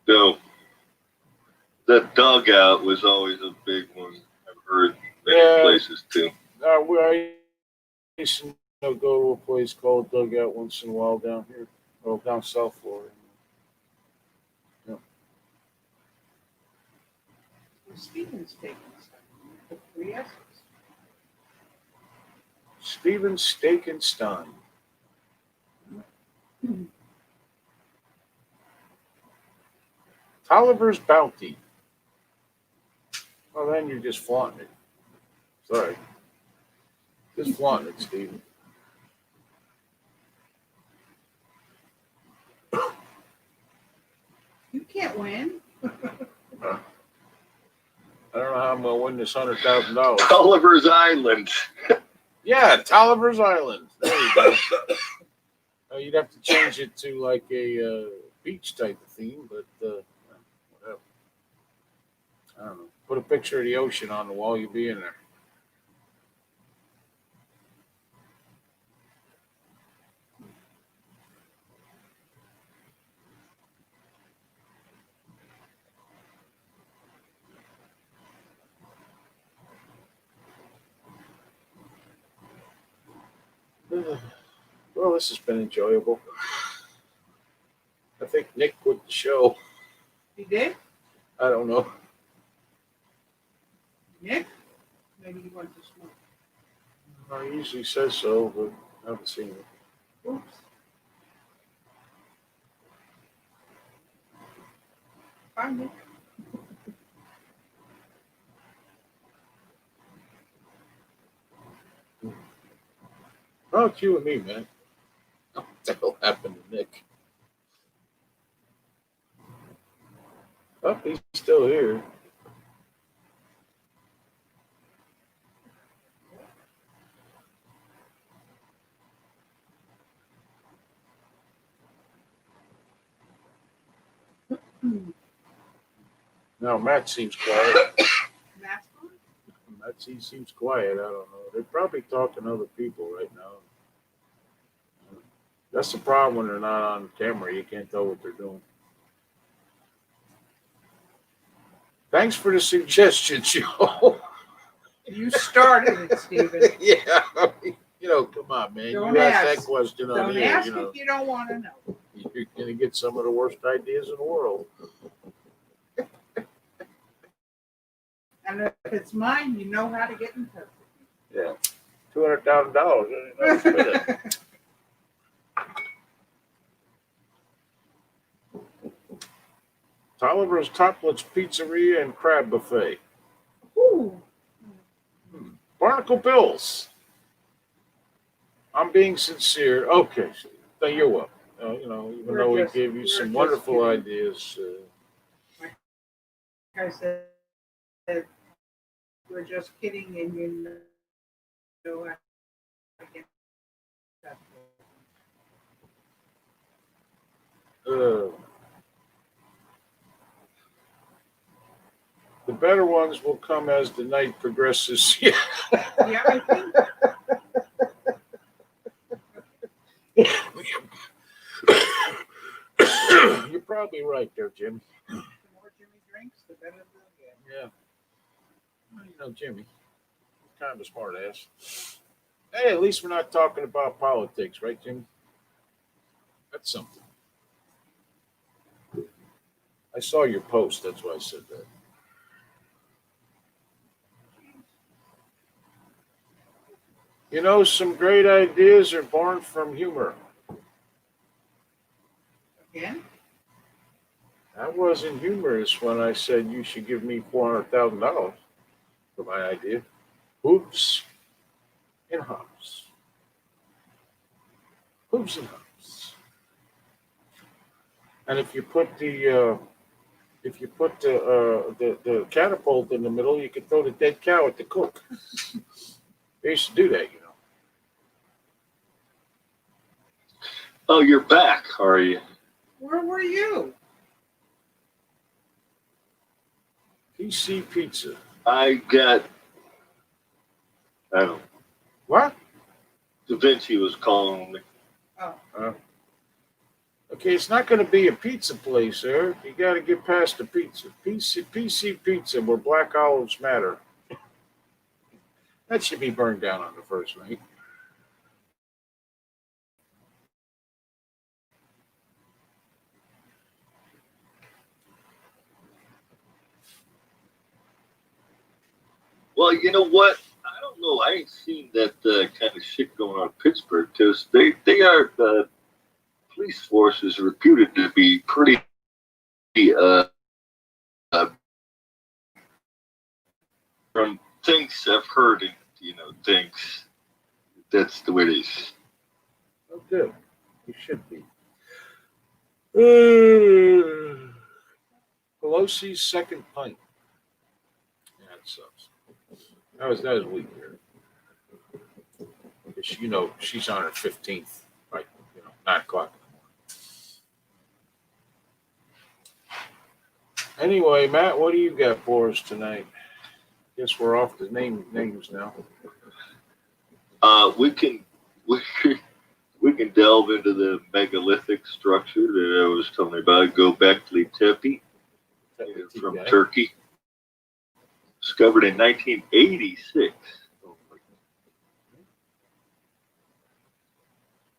No, the dugout was always a big one. I've heard many places too. I used to go to a place called Dugout once in a while down here. Well, down South Florida. Yeah. Stephen's Steak and Stone. The 3 S's. Stephen's Steak and Stein. Tolliver's Bounty. Well, then you're just flaunting it. Sorry. Just flaunting it, Stephen. You can't win. I don't know how I'm going to win this $100,000. Oliver's Island. Yeah, Tolliver's Island. There you go. You'd have to change it to like a beach type of theme, but whatever. I don't know. Put a picture of the ocean on the wall, you'll be in there. Well, this has been enjoyable. I think Nick quit the show. You did? I don't know. Nick? Maybe you went to smoke. He usually says so, but I haven't seen it. Oops. Bye, Nick. Oh, it's you and me, man. What the hell happened to Nick? Oh, he's still here. No, Matt seems quiet. Matt's gone? He seems quiet. I don't know. They're probably talking to other people right now. That's the problem when they're not on camera. You can't tell what they're doing. Thanks for the suggestion, Joe. You started it, Stephen. Yeah, come on, man. Don't you asked ask. that question on Don't here. ask if you don't want to know. You're going to get some of the worst ideas in the world. And if it's mine, you know how to get in touch with Yeah. $200,000. Tolliver's Toplets Pizzeria and Crab Buffet. Ooh. Barnacle Bills. I'm being sincere. Okay, you're welcome. Even We're though we just- gave you we're some just wonderful kidding. ideas. Like I said, we're just kidding, and you know how to get in touch with The better ones will come as the night progresses. Yeah. Yeah, I think You're probably right there, Jim. the more Jimmy drinks, the better they'll get. Yeah. Well, Jimmy, kind of a smart ass. Hey, at least we're not talking about politics, right, Jimmy? That's something. I saw your post. That's why I said that. Some great ideas are born from humor. Again? That wasn't humorous when I said you should give me $400,000 for my idea. Hoops and hops. Hoops and hops. And if you put the catapult in the middle, you could throw the dead cow at the cook. They used to do that, Oh, you're back, are you? Where were you? PC Pizza. I don't know. What? Da Vinci was calling me. Oh, Okay, it's not going to be a pizza place, Eric. You got to get past the pizza. PC Pizza, where black olives matter. That should be burned down on the first night. Well, you know what? I don't know. I ain't seen that kind of shit going on in Pittsburgh because they are the police force is reputed to be pretty uh, uh, from things I've heard and things that's the way it is. Oh, good. You should be. Pelosi's second pint. Yeah, that sucks. That was weak here. Because she's on her 15th, like 9 o'clock in the morning. Anyway, Matt, what do you got for us tonight? Guess we're off the names now. We can we can delve into the megalithic structure that I was telling you about. Göbekli Tepe from Turkey, discovered in 1986.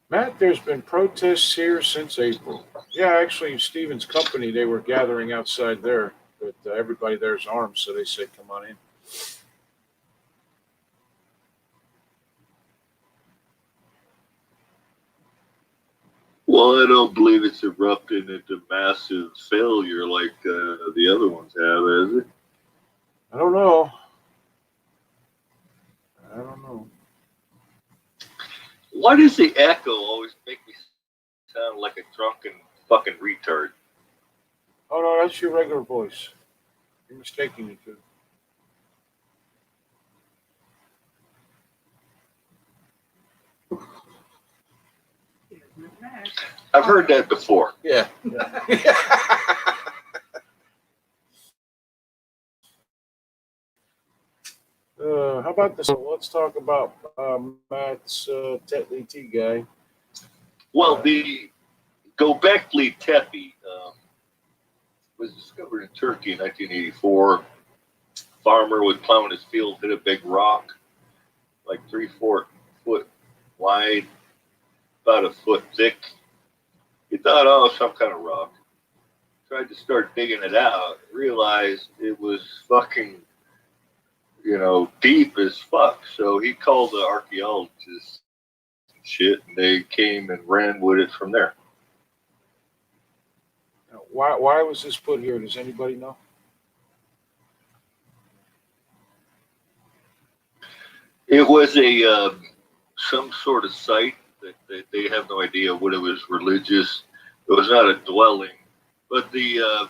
Matt, there's been protests here since April. Yeah, actually, Stephen's company, they were gathering outside there, but everybody there's armed, so they said, come on in. Well, I don't believe it's erupted into massive failure like the other ones have, has it? I don't know. I don't know. Why does the echo always make me sound like a drunken fucking retard? Oh, no, that's your regular voice. You're mistaking me, too. here's my bag. I've heard that before. Yeah. How about this? Let's talk about Matt's Tetley tea guy. Well, the Göbekli Tepe was discovered in Turkey in 1984. Farmer was plowing his field, hit a big rock, like 3-4 foot wide, about a foot thick. He thought, oh, some kind of rock. Tried to start digging it out, realized it was fucking, deep as fuck. So he called the archaeologists and shit, and they came and ran with it from there. Why was this put here? Does anybody know? It was a some sort of site that they have no idea what it was religious. It was not a dwelling, but the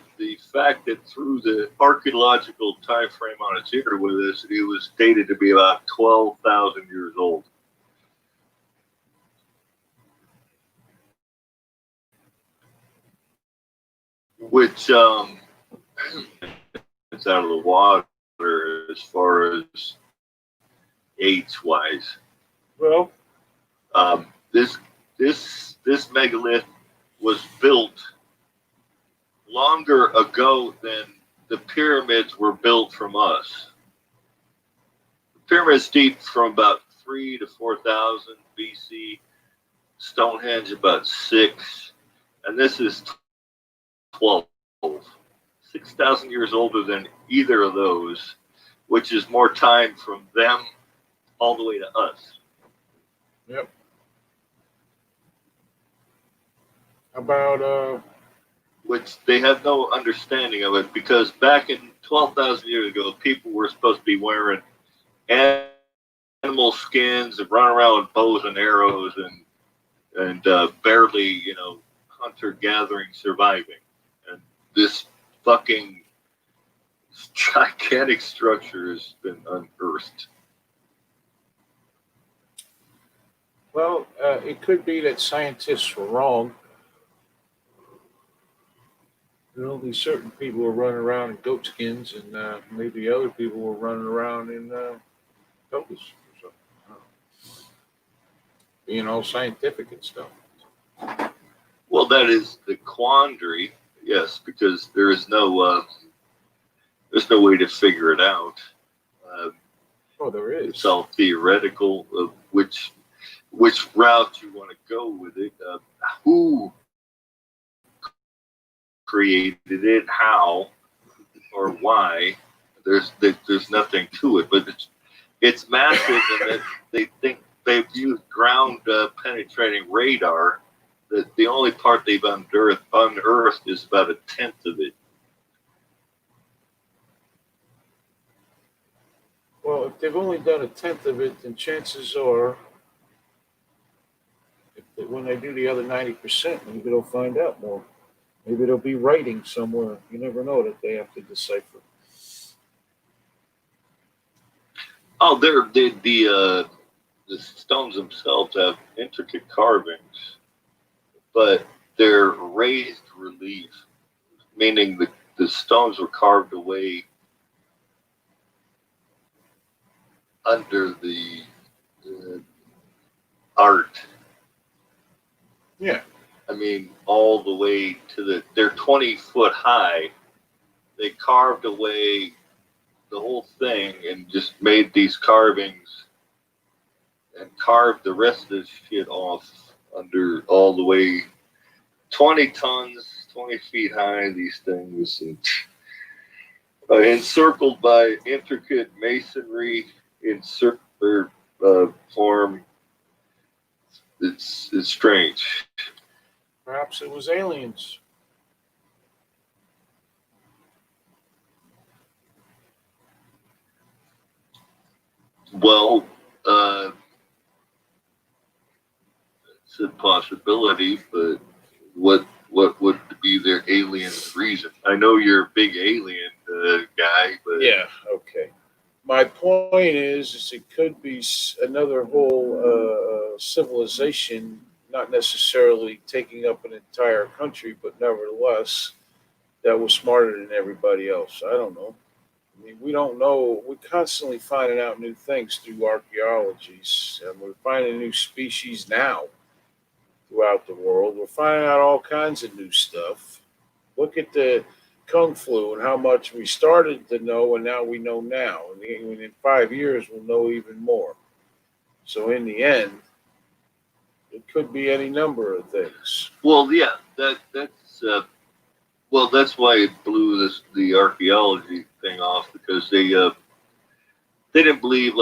fact that through the archaeological time frame on its here with us, it was dated to be about 12,000 years old. Which it's out of the water as far as age wise. Well, This megalith was built longer ago than the pyramids were built from us. The pyramids date from about 3 to 4,000 BC. Stonehenge about 6, and this is 12. 6,000 years older than either of those, which is more time from them all the way to us. yep. About Which they have no understanding of it, because back in 12,000 years ago, people were supposed to be wearing animal skins and run around with bows and arrows and barely, hunter-gathering surviving. And this fucking gigantic structure has been unearthed. Well, it could be that scientists were wrong. There are only certain people were running around in goat skins, and maybe other people were running around in pelvis or something. I don't know. Being all scientific and stuff. Well, that is the quandary, yes, because there's no way to figure it out. Uh, Oh, there it's is. all theoretical of which route you want to go with it. Who created it, how, or why? There's nothing to it, but it's massive, and that they think they've used ground penetrating radar. That the only part they've unearthed is about a tenth of it. Well, if they've only done a tenth of it, then chances are, when they do the other 90%, maybe they'll find out more. Maybe they'll be writing somewhere. You never know that they have to decipher. Oh, the stones themselves have intricate carvings, but they're raised relief, meaning the stones were carved away under the art. Yeah. I mean, all the way to they're 20 foot high. They carved away the whole thing and just made these carvings and carved the rest of this shit off under all the way 20 tons, 20 feet high, these things, and encircled by intricate masonry in circular form. It's strange. Perhaps it was aliens. Well, it's a possibility, but what would be their alien reason? I know you're a big alien guy, but Yeah. Okay. My point is it could be another whole civilization, not necessarily taking up an entire country, but nevertheless, that was smarter than everybody else. I don't know. I mean, we don't know. We're constantly finding out new things through archaeologies, and we're finding new species now throughout the world. We're finding out all kinds of new stuff. Look at the Kung Flu and how much we started to know, and now we know now. And in 5 years, we'll know even more. So in the end, it could be any number of things. well, yeah, that's well, that's why it blew the archaeology thing off because they didn't believe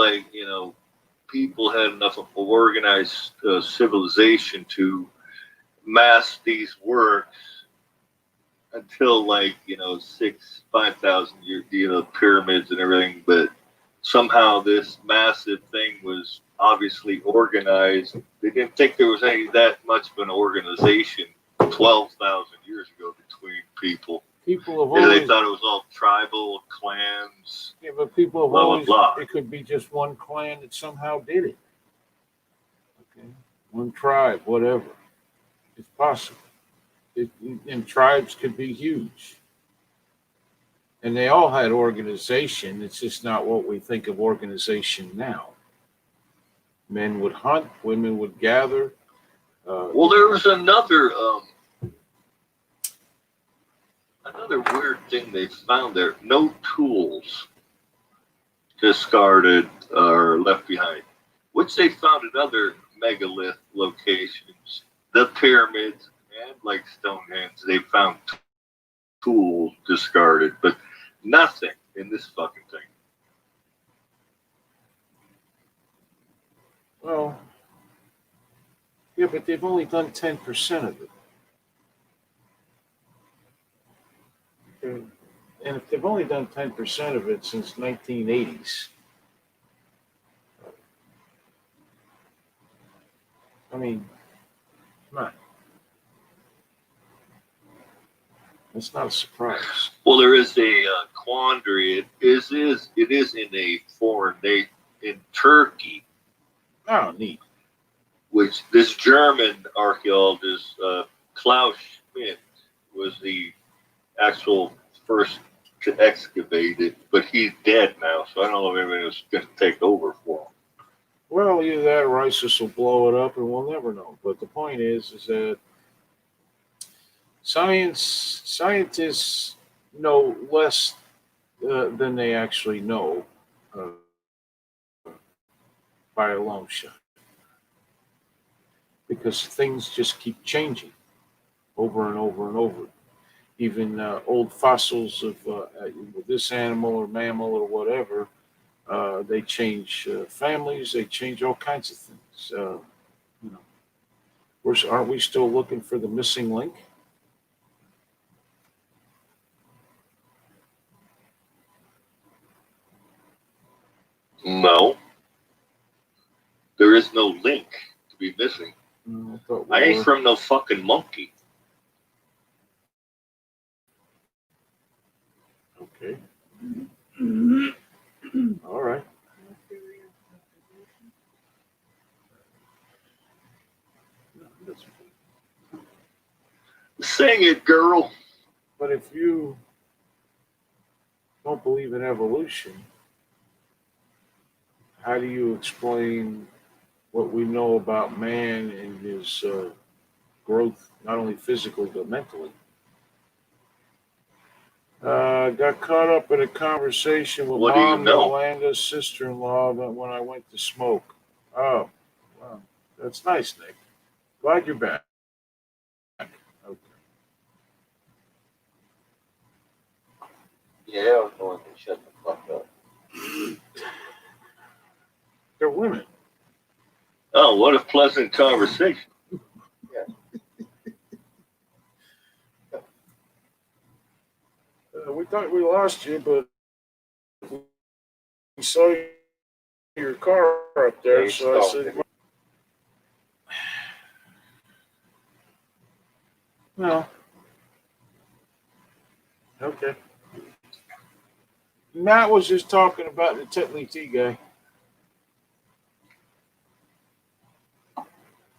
people had enough of organized civilization to mass these works until 5,000 years, pyramids and everything. But somehow this massive thing was obviously organized. They didn't think there was that much of an organization 12,000 years ago between people. People have Yeah, they always, thought it was all tribal clans. yeah, but people have Blah, blah, always, blah. it could be just one clan that somehow did it. Okay. One tribe, whatever. It's possible. It, and tribes could be huge. And they all had organization. It's just not what we think of organization now. Men would hunt, women would gather. Well, there was another weird thing they found there. No tools discarded or left behind, which they found at other megalith locations, the pyramids and like Stonehenge. They found tools discarded, but nothing in this fucking thing. well, yeah, but they've only done 10% of it. And if they've only done 10% of it since 1980s, I mean, come on. It's not a surprise. Well, there is a quandary. It is in a foreign nation in Turkey. Oh, neat. which this German archaeologist, Klaus Schmidt, was the actual first to excavate it, but he's dead now, so I don't know if anybody was going to take over for him. Well, either that or ISIS will blow it up, and we'll never know. But the point is that scientists know less than they actually know uh, by a long shot, because things just keep changing over and over and over. Even old fossils of this animal or mammal or whatever, they change families, they change all kinds of things. You know, aren't we still looking for the missing link? No, there is no link to be missing. I thought I ain't from no fucking monkey. Okay. All right. No, that's okay. Sing it, girl. But if you don't believe in evolution, how do you explain what we know about man and his growth, not only physically but mentally? Got caught up in a conversation with What do you Mom, know? Yolanda's sister-in-law, when I went to smoke. Oh, wow. That's nice, Nick. Glad you're back. Okay. Yeah, I was going to shut the fuck up. They're women. Oh, what a pleasant conversation. We thought we lost you, but we saw your car up there, Yeah, so I said, no. Okay. Matt was just talking about the Tetley tea guy.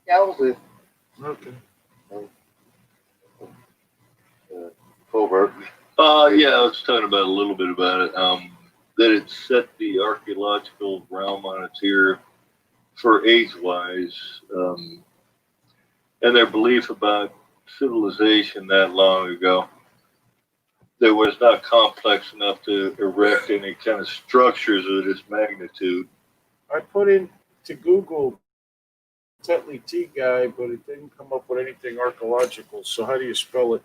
Yeah, I was with Okay. Covert. Yeah, I was talking about a little bit about it. That it set the archaeological realm on its ear for age-wise, and their belief about civilization that long ago. That was not complex enough to erect any kind of structures of this magnitude. I put into Google Tetley tea guy, but it didn't come up with anything archaeological. So how do you spell it?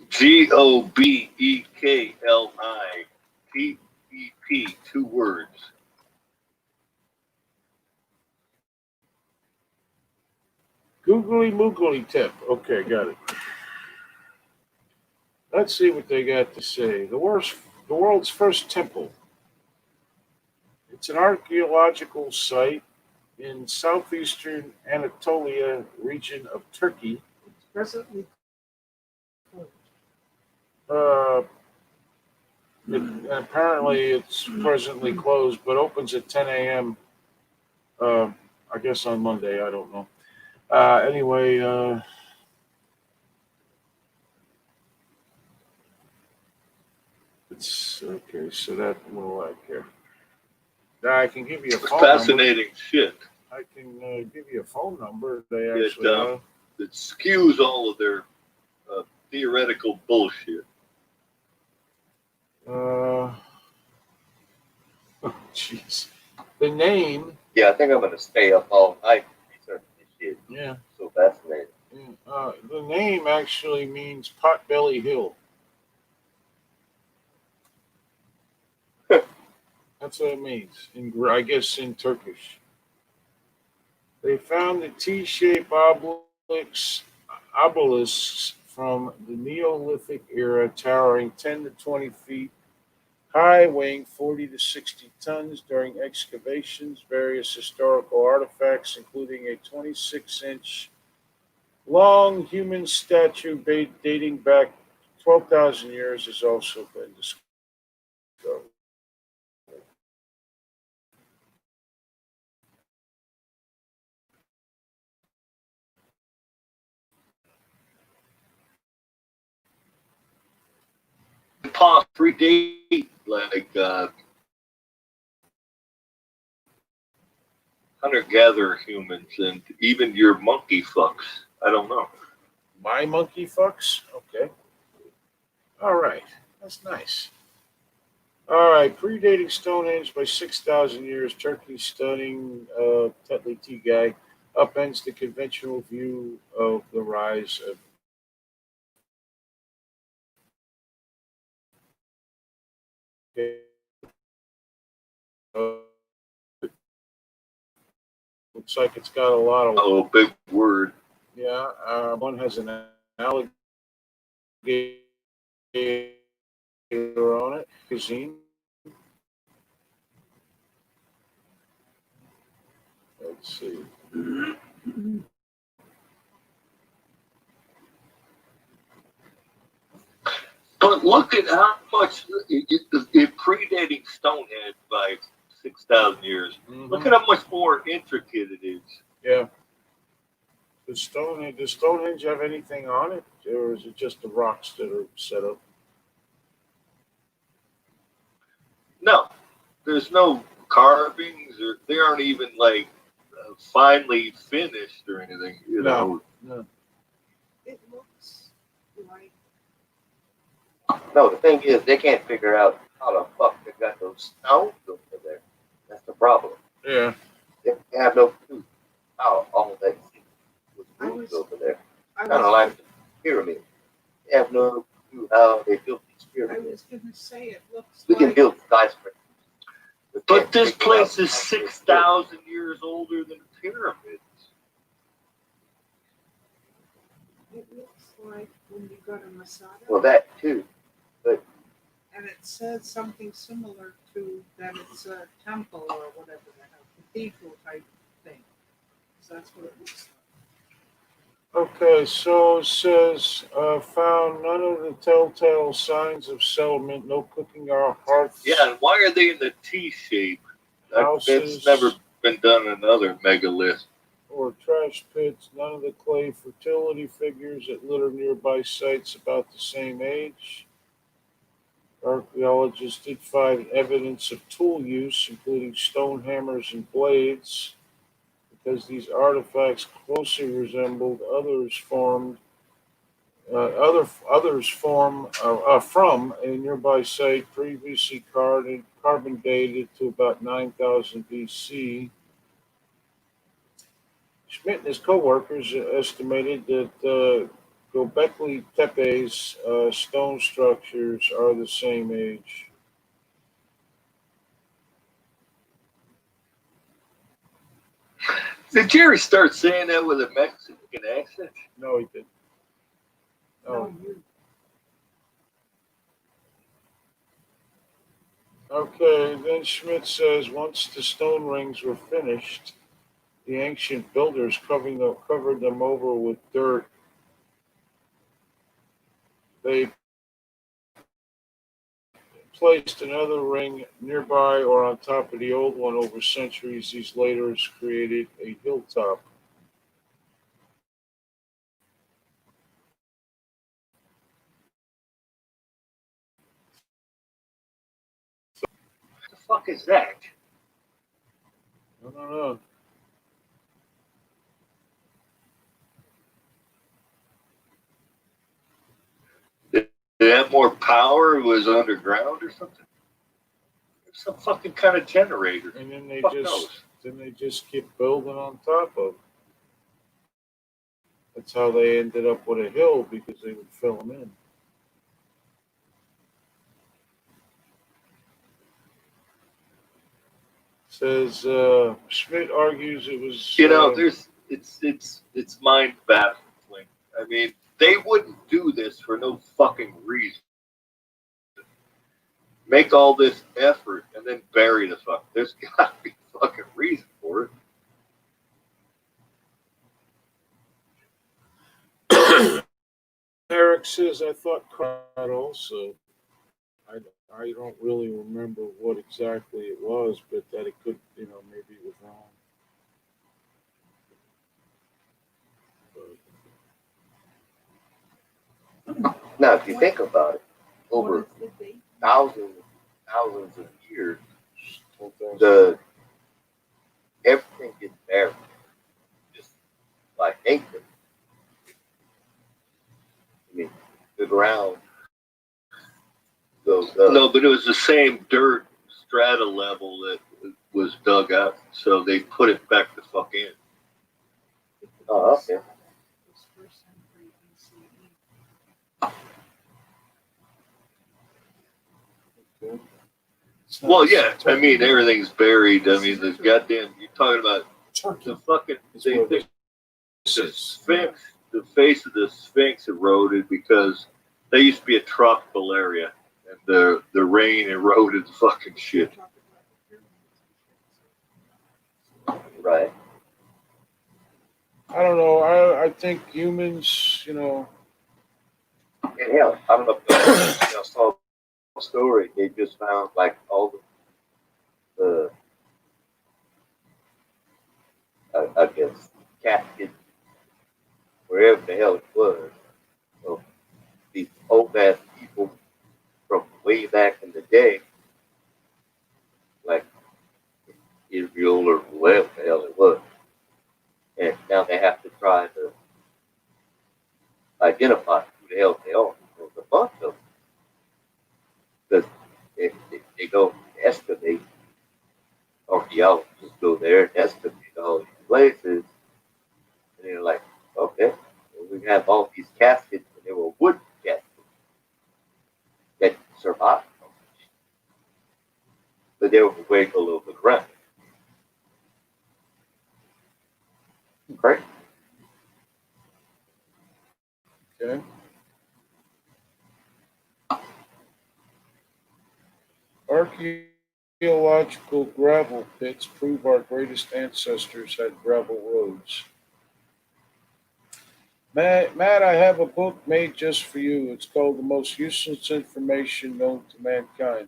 Gobekli, 2 words. Googly moogly tip. Okay, got it. Let's see what they got to say. The world's first temple. It's an archaeological site in southeastern Anatolia region of Turkey. It's presently closed. Uh, apparently, it's presently closed, but opens at 10 a.m. I guess on Monday. I don't know. Anyway, it's okay. So that what do I care? I can give you a phone number. Fascinating shit. I can give you a phone number. They It, actually have. It skews all of their theoretical bullshit. Jeez. The name. Yeah, I think I'm gonna stay up all night researching this shit. Yeah. So fascinating. The name actually means Potbelly Hill. That's what it means. I guess in Turkish. They found the T-shaped obelisks from the Neolithic era, towering 10 to 20 feet high, weighing 40 to 60 tons during excavations. Various historical artifacts, including a 26-inch long human statue dating back 12,000 years, has also been discovered. predate like hunter-gatherer humans and even your monkey fucks. I don't know. My monkey fucks? Okay. All right. That's nice. All right. Predating Stonehenge by 6,000 years, Turkey stunning Tetley tea guy upends the conventional view of the rise of. Looks like it's got a lot of. Oh, big word. Yeah. One has an alligator on it. Cuisine. Let's see. But look at how much it predating Stonehenge by 6,000 years. Mhm. Look at how much more intricate it is. Yeah. Does Stonehenge have anything on it, or is it just the rocks that are set up? No, there's no carvings, or they aren't even like finely finished or anything. You know, No. It looks like No, the thing is, they can't figure out how the fuck they got those stones over there. That's the problem. Yeah. They have no clue how all that shit was I moved was- over there. I Kind of was, like the pyramid. They have no clue how they built these I pyramids. was gonna say it looks We can like build skyscrapers. We but can't this figure place out is how they built 6,000 years older than the pyramids. it looks like when you go to Masada. Well, that too. And it says something similar to that it's a temple or whatever the hell, cathedral type thing. So that's what it looks Okay, so it says found none of the telltale signs of settlement, no cooking or hearths, Yeah, and why are they in the T shape? houses, That's never been done in another megalith. or trash pits, none of the clay fertility figures that litter nearby sites about the same age. Archaeologists did find evidence of tool use, including stone hammers and blades, because these artifacts closely resembled others from a nearby site previously carbon dated to about 9,000 BC. Schmidt and his co-workers estimated that Göbekli Tepe's stone structures are the same age. Did Jerry start saying that with a Mexican accent? No, he didn't. like. Oh, okay. Then Schmidt says once the stone rings were finished, the ancient builders covered them over with dirt. They placed another ring nearby or on top of the old one over centuries. These later created a hilltop. What the fuck is that? I don't know. Did it have more power? It was underground or something? Some fucking kind of generator. And then they just keep building on top of it. That's how they ended up with a hill, because they would fill them in. Says Schmidt argues it was. You know, it's mind baffling. I mean, they wouldn't do this for no fucking reason. Make all this effort and then bury the fuck. There's got to be a fucking reason for it. Eric says, I thought that also. I don't really remember what exactly it was, but that it could, maybe it was wrong. But, Now, if you think about it, What over is the date? thousands of years, the everything gets buried, just like nature. I mean, the ground goes up. No, but it was the same dirt strata level that was dug up, so they put it back the fuck in. Oh, okay. It was first century BCE. Okay. It's not Well, yeah, I Turkey. mean everything's buried. I mean the goddamn. You're talking about Turkey. the fucking. is They where think this the is. Sphinx, the face of the Sphinx eroded because they used to be a tropical area, and the rain eroded the fucking shit. Right. I don't know. I think humans, you know, And hell, I don't know if you saw a story. They just found like all the I guess caskets, wherever the hell it was, of these old ass people from way back in the day, like Israel or whoever the hell it was. And now they have to try to identify who the hell they are. There's a bunch of them. Because they go excavate, archaeologists go there and excavate all these places. And they're like, okay, well, we have all these caskets, and they were wood caskets that survived. But they were way below the ground. Correct? okay. Archaeological gravel pits prove our greatest ancestors had gravel roads. Matt, I have a book made just for you. It's called The Most Useless Information Known to Mankind.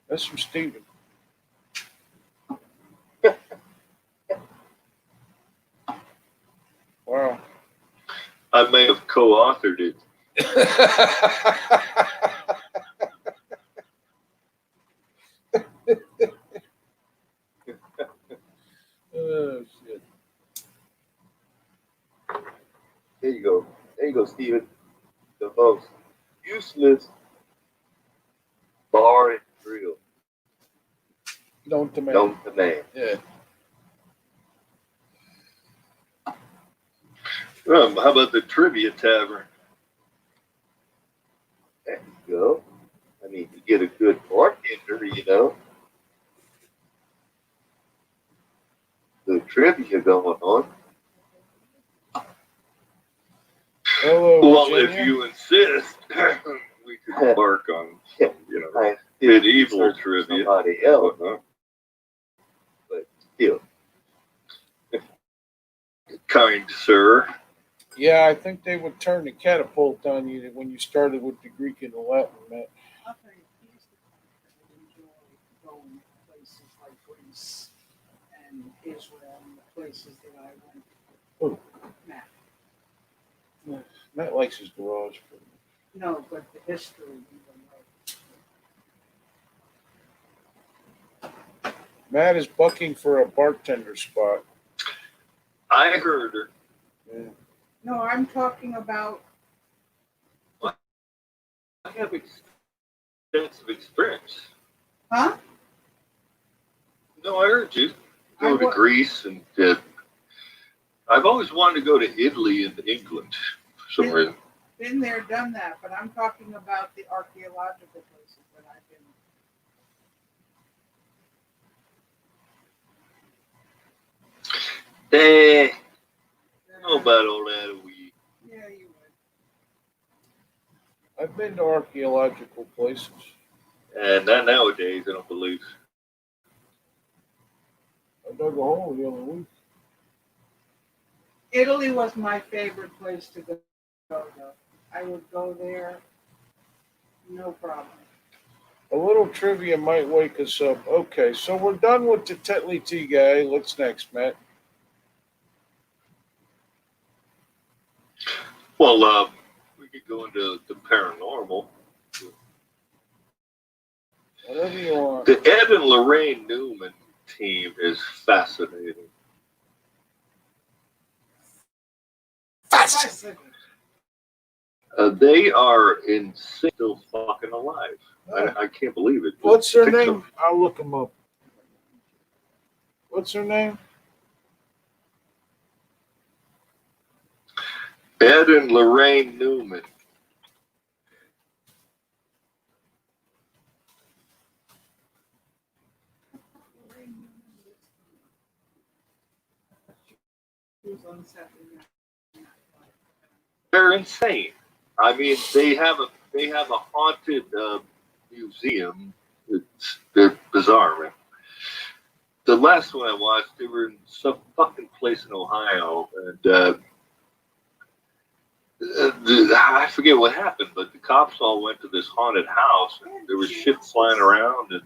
That's from Stephen. Wow. I may have co-authored it. Oh, shit. There you go. There you go, Stephen. The most useless bar and drill Known to man. known to man. Yeah. How about the Trivia Tavern? There you go. I mean, you get a good bartender, you know. The trivia going on. Hello, Well, Virginia. if you insist, we could work on some, I medieval search trivia. somebody else, Whatnot. but still. Kind sir. Yeah, I think they would turn the catapult on you when you started with the Greek and the Latin, Matt. I'll tell you, he's the kind that enjoy going to places like Greece and Israel and the places that I went. Who? Matt. Matt likes his garage. No, but the history even like. Matt is bucking for a bartender spot. I heard her. Yeah. No, I'm talking about. I have extensive experience. Huh? No, I heard you. I Go to wa- Greece and I've always wanted to go to Italy and England for some reason. Been there, done that, but I'm talking about the archaeological places that I've been. I don't know about all that. Yeah, you would. I've been to archaeological places. And not nowadays, I don't believe. I dug a hole the other week. Italy was my favorite place to go, though. I would go there, no problem. A little trivia might wake us up. Okay, so we're done with the Tetley tea guy. What's next, Matt? Well, we could go into the paranormal. Whatever you want. The Ed and Lorraine Newman team is fascinating. Fascinating. They are insane, still fucking alive. I can't believe it. What's their I think name? I'll look them up. What's her name? Ed and Lorraine Newman. She was on Saturday Night Live. They're insane. I mean, they have a haunted museum. They're bizarre, man. The last one I watched, they were in some fucking place in Ohio, and I forget what happened, but the cops all went to this haunted house, and there was shit flying around, and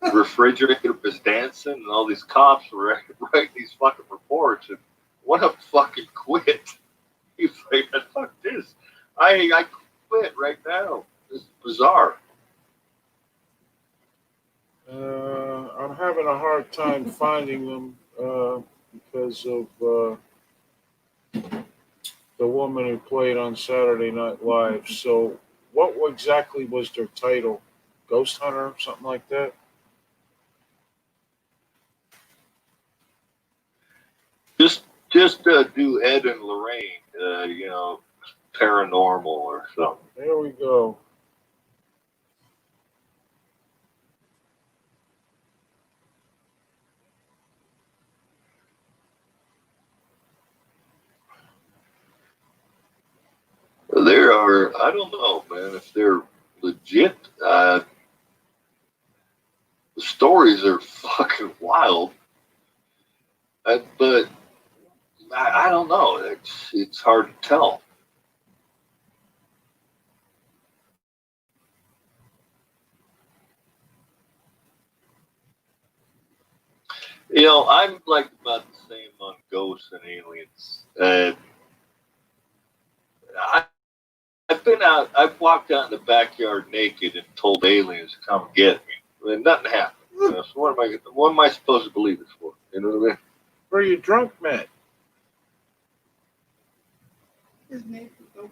the refrigerator was dancing, and all these cops were writing these fucking reports, and one of them fucking quit. He's like, fuck this. I quit right now. This is bizarre. I'm having a hard time finding them because of the woman who played on Saturday Night Live. So, what exactly was their title? Ghost Hunter, something like that? Just do Ed and Lorraine, paranormal or something. There we go. There are, I don't know, man, if they're legit. The stories are fucking wild. But I don't know. It's hard to tell. I'm like about the same on ghosts and aliens. I've walked out in the backyard naked and told aliens to come get me. And nothing happened. So what am I supposed to believe it for? You know what I mean? Where you drunk, Matt? His name is Ghost.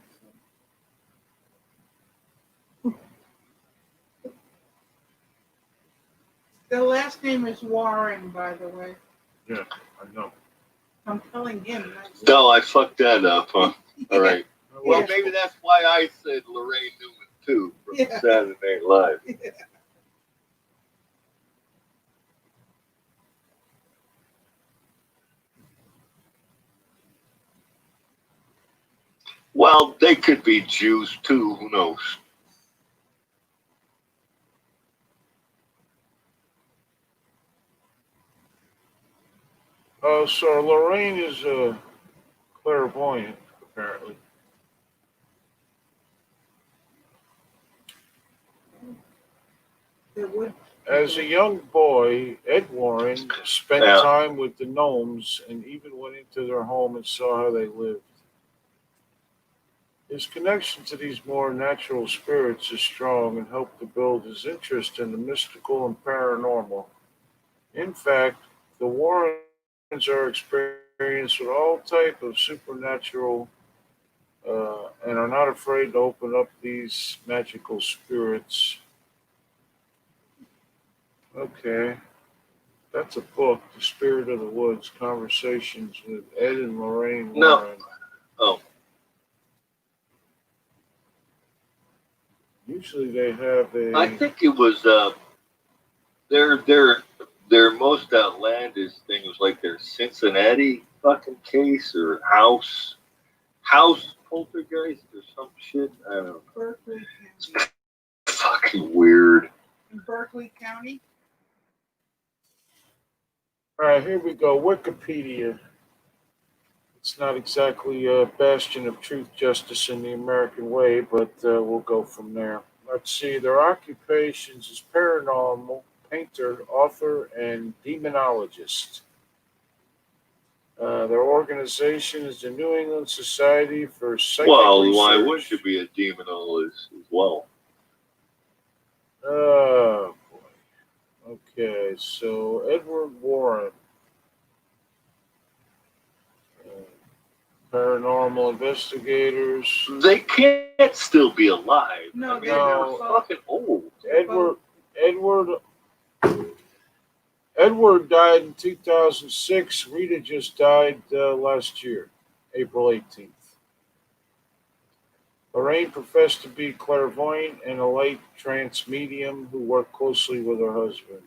The last name is Warren, by the way. Yeah, I know. I'm telling him. No, I fucked that up, huh? All right. Well, Yeah. maybe that's why I said Lorraine Newman, too, from Yeah. Saturday Night Live. Yeah. Well, they could be Jews, too. Who knows? So Lorraine is a clairvoyant, apparently. There would. As a young boy, Ed Warren spent Yeah. time with the gnomes and even went into their home and saw how they lived. His connection to these more natural spirits is strong and helped to build his interest in the mystical and paranormal. In fact, the Warrens are experienced with all type of supernatural and are not afraid to open up these magical spirits. Okay. That's a book, The Spirit of the Woods, Conversations with Ed and Lorraine No. Warren. Oh, Usually they have I a... think it was their most outlandish thing was like their Cincinnati fucking case or house poltergeist or some shit. I don't know. Berkeley County. Fucking weird. In Berkeley County. All right, here we go. Wikipedia. It's not exactly a bastion of truth, justice, in the American way, but we'll go from there. Let's see. Their occupations is paranormal, painter, author, and demonologist. Their organization is the New England Society for Psychic Well, Research. why wouldn't you be a demonologist as well? Oh, boy. so Edward Warren, paranormal investigators. They can't still be alive. No, I mean, No. they're fucking old. Edward Edward died in 2006. Rita just died last year, April 18th. Lorraine professed to be clairvoyant and a light trance medium who worked closely with her husband.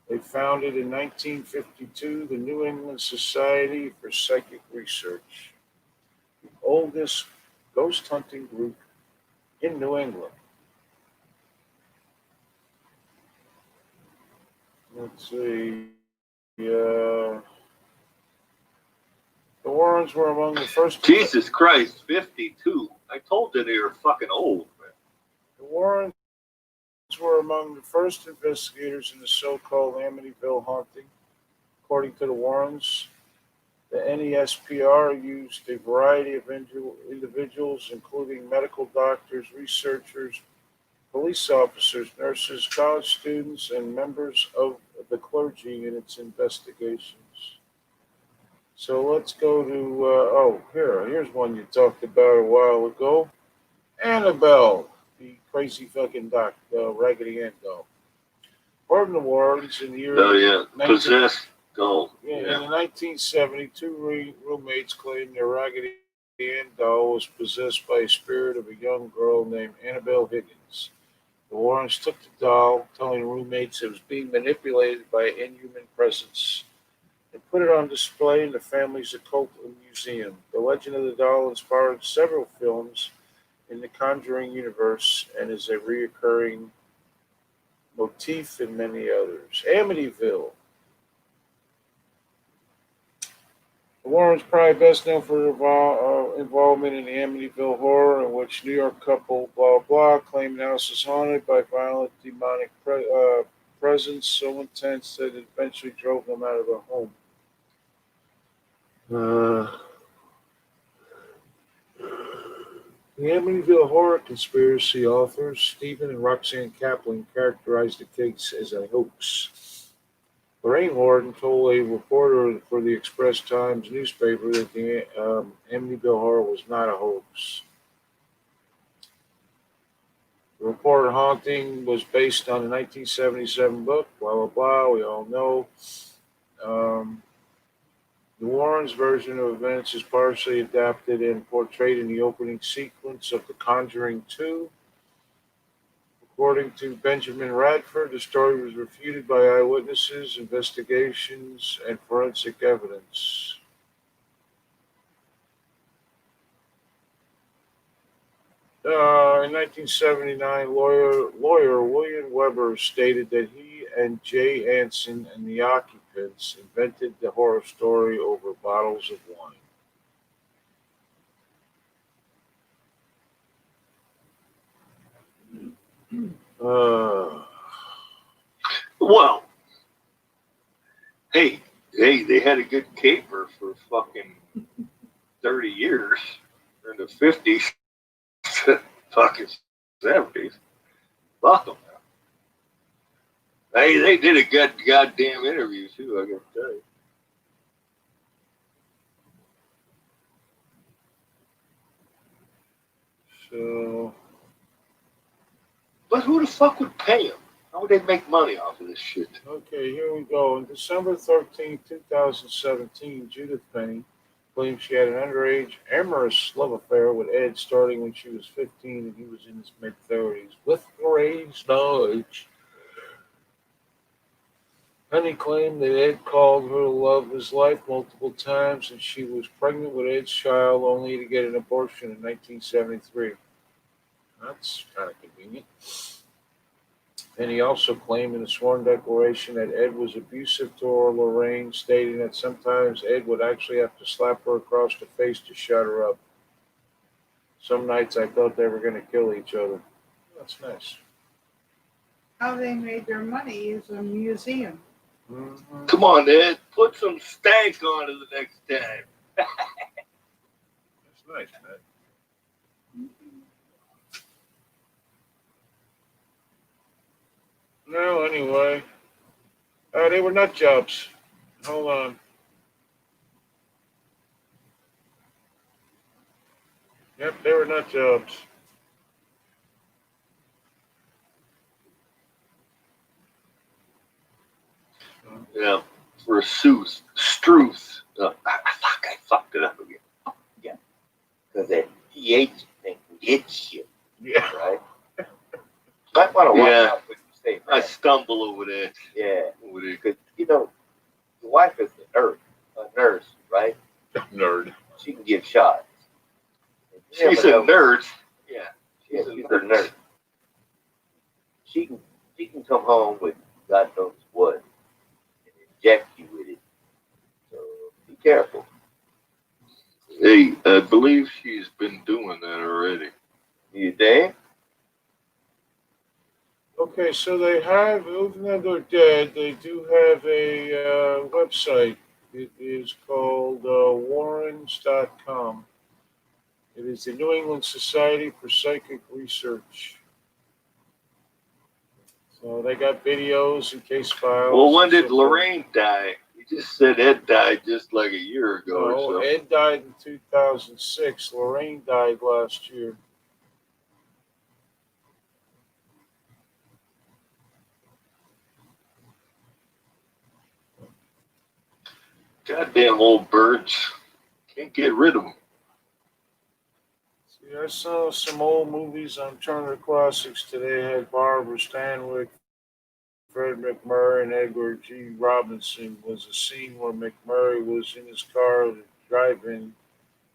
They founded in 1952 the New England Society for Psychic Research, the oldest ghost hunting group in New England. Let's see. The Warrens were among the first. Jesus Christ, 52. I told you they were fucking old, man. The Warrens were among the first investigators in the so-called Amityville haunting. According to the Warrens, the NESPR used a variety of individuals, including medical doctors, researchers, police officers, nurses, college students, and members of the clergy in its investigations. So let's go to, here's one you talked about a while ago. Annabelle, the crazy fucking Raggedy Ann doll. According to Warrens, in the year Oh, yeah. Possessed doll. in the 1970s, two roommates claimed their Raggedy Ann doll was possessed by a spirit of a young girl named Annabelle Higgins. The Warrens took the doll, telling roommates it was being manipulated by an inhuman presence, and put it on display in the family's occult museum. The legend of the doll inspired several films in the Conjuring universe and is a recurring motif in many others. Amityville. The Warrens probably best known for their involvement in the Amityville horror, in which New York couple blah blah claimed the house is haunted by violent demonic presence so intense that it eventually drove them out of their home. The Amityville horror conspiracy authors Stephen and Roxanne Kaplan characterized the case as a hoax. Lorraine Warren told a reporter for the Express Times newspaper that the Amityville horror was not a hoax. The reported haunting was based on the 1977 book, blah, blah, blah, we all know. The Warrens' version of events is partially adapted and portrayed in the opening sequence of The Conjuring 2. According to Benjamin Radford, the story was refuted by eyewitnesses, investigations, and forensic evidence. In 1979, lawyer William Weber stated that he and Jay Anson and the occupants invented the horror story over bottles of wine. Well, hey, they had a good caper for fucking 30 years in the 50s, fucking 70s. Fuck them. Hey, they did a good goddamn interview too, I gotta tell you. So, But who the fuck would pay them? How would they make money off of this shit? okay, here we go. On December 13, 2017, Judith Penny claimed she had an underage, amorous love affair with Ed starting when she was 15 and he was in his mid-30s. With deranged knowledge. Penny claimed that Ed called her the love of his life multiple times and she was pregnant with Ed's child only to get an abortion in 1973. That's kind of convenient. And he also claimed in a sworn declaration that Ed was abusive to Lorraine, stating that sometimes Ed would actually have to slap her across the face to shut her up. Some nights I thought they were going to kill each other. That's nice. How they made their money is a museum. Mm-hmm. Come on, Ed, put some stank on it the next time. That's nice, man. No, Anyway, they were nut jobs. Hold on. Yep, they were nut jobs. Yeah, for Struth. I fucked it up again. Yeah. Because that PH thing gets you, Yeah. right? Might want to watch Yeah. out what you say. I Man. stumble over that. Yeah. Over there. Because, your wife is a nurse, right? Nerd. She can give shots. You She's never a know. nerd. Yeah. Yeah, she's a nurse. She can come home with God knows what and inject you with it. So be careful. Hey, I believe she's been doing that already. You think? Okay, so they have, even though they're dead, they do have a website. It is called warrens.com. It is the New England Society for Psychic Research. So they got videos and case files. Well, when and did so forth. Lorraine die? You just said Ed died just like a year ago or No, so. Ed died in 2006. Lorraine died last year. Goddamn old birds. Can't get rid of them. See, I saw some old movies on Turner Classics today. Had Barbara Stanwyck, Fred McMurray, and Edgar G. Robinson. Was a scene where McMurray was in his car driving.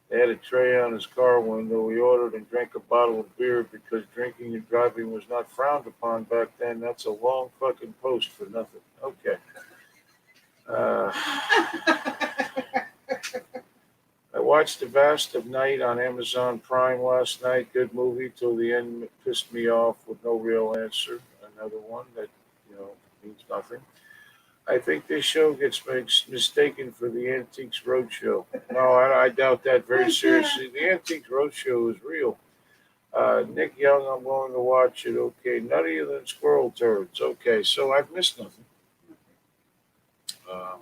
They had a tray on his car window. He ordered and drank a bottle of beer because drinking and driving was not frowned upon back then. That's a long fucking post for nothing. Okay. I watched The Vast of Night on Amazon Prime last night. Good movie till the end. Pissed me off with no real answer. Another one that means nothing. I think this show gets mistaken for the Antiques Roadshow. No, I doubt that very seriously. The Antiques Roadshow is real. Nick Young, I'm going to watch it. Okay, nuttier than squirrel turds. Okay, so I've missed nothing.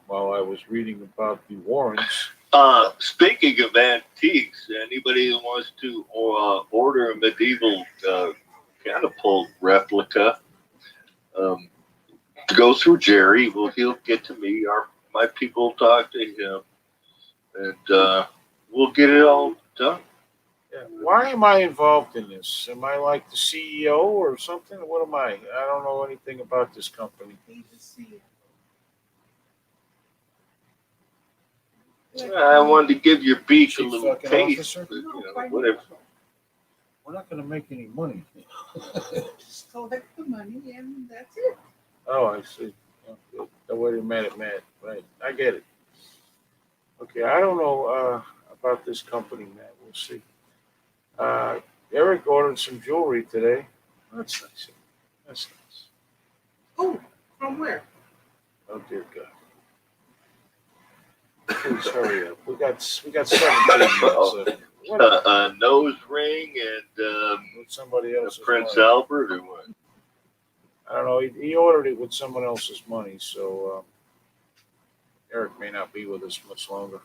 While I was reading about the Warrens. Speaking of antiques, anybody who wants to order a medieval catapult replica, go through Jerry. Well, he'll get to me. My people talk to him, and we'll get it all done. Yeah. Why am I involved in this? Am I like the CEO or something? What am I? I don't know anything about this company. I wanted to give your beak a Chief little fucking taste, officer? but whatever. We're not going to make any money. Just collect the money and that's it. Oh, I see. Okay. The way they're mad at Matt. Right. I get it. Okay. I don't know about this company, Matt. We'll see. Eric ordered some jewelry today. That's nice. That's nice. Oh, from where? Oh, dear God. Please hurry up. We got 17 minutes left. A nose ring and With somebody else's Prince money. Albert or what? I don't know. He ordered it with someone else's money, so Eric may not be with us much longer.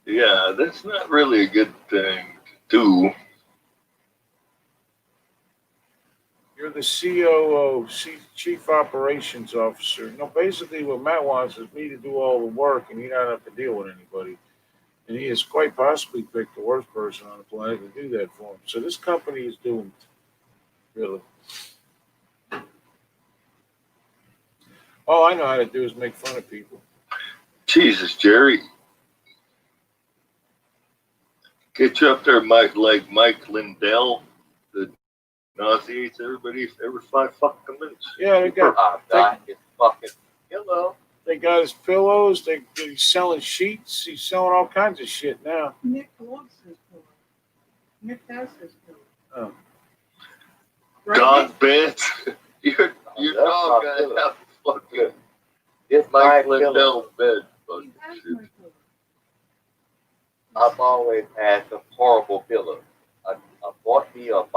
Yeah, that's not really a good thing to do. You're the COO, Chief Operations Officer. No, basically what Matt wants is me to do all the work and he not have to deal with anybody. And he has quite possibly picked the worst person on the planet to do that for him. So this company is doomed. Really. All I know how to do is make fun of people. Jesus, Jerry. Get you up there, like Mike Lindell, that nauseates everybody every 5 fucking minutes. Yeah, they got God, it's fucking hello. They got his pillows. He's selling sheets. He's selling all kinds of shit now. Nick loves his pillow. Nick has his pillow. Oh. Right, Dog Nick? beds. your That's dog not got good. have fucking Good. It's my Mike pillow. Lindell bed. He Fucking has shit. my pillow. I've always had some horrible pillows. A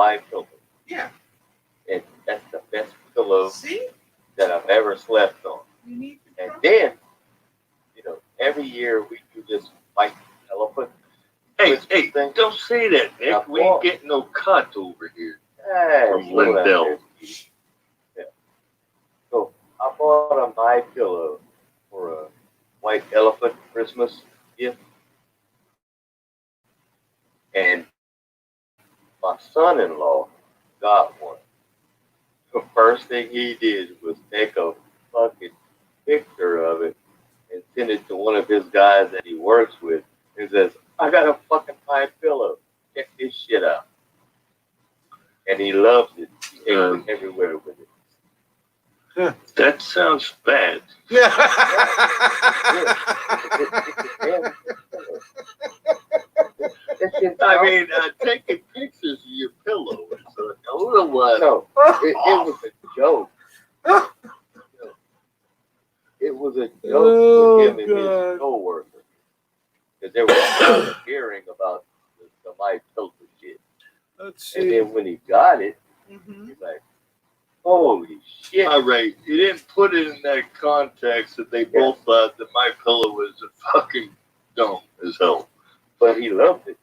My Pillow. Yeah. And that's the best pillow See? that I've ever slept on. You need to And try. then, every year we do this white elephant. Hey, Christmas thing. don't say that, Nick. Now, We ain't getting no cut over here. From Slow down Lindell. there, Steve. Yeah. So I bought a My Pillow for a white elephant Christmas gift. And my son-in-law got one. The first thing he did was take a fucking picture of it and send it to one of his guys that he works with and says, I got a fucking My Pillow. Check this shit out. And he loves it. He takes it everywhere with it. That sounds bad. Yeah. I mean, taking pictures of your pillow is a little No, it was a joke. It was a joke Oh, with him and God. his co-worker. Because they were hearing about the My Pillow shit. Let's And see. then when he got it, Mm-hmm. he's like, holy shit. all right. You didn't put it in that context that they both thought that my pillow was a fucking dumb as hell. But he loved it.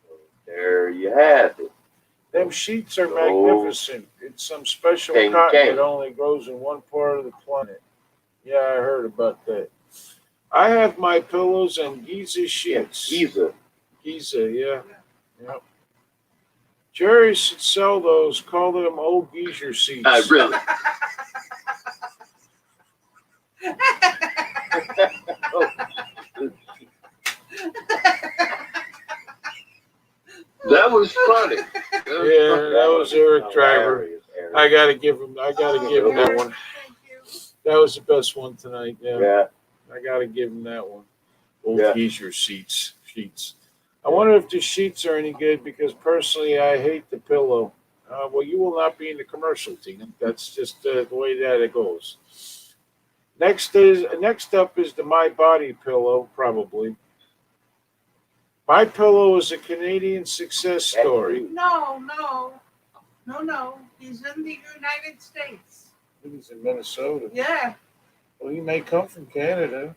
So there you have it. Them sheets are Oh. magnificent. It's some special King cotton James. that only grows in one part of the planet. Yeah, I heard about that. I have My Pillows and Giza sheets. Giza. Giza, yeah. Yep. Jerry should sell those. Call them old geezer seats. Really. Oh, That was funny. Yeah, that was Eric Driver. hilarious, Eric. I gotta give him that one. Thank you. That was the best one tonight. Yeah. Yeah. I gotta give him that one. Old Yeah. geezer sheets. I wonder if the sheets are any good because personally I hate the pillow. Well, you will not be in the commercial, Tina. That's just the way that it goes. Next up is the My Body pillow, probably. My Pillow is a Canadian success story. No. He's in the United States. He's in Minnesota. Yeah. Well, he may come from Canada.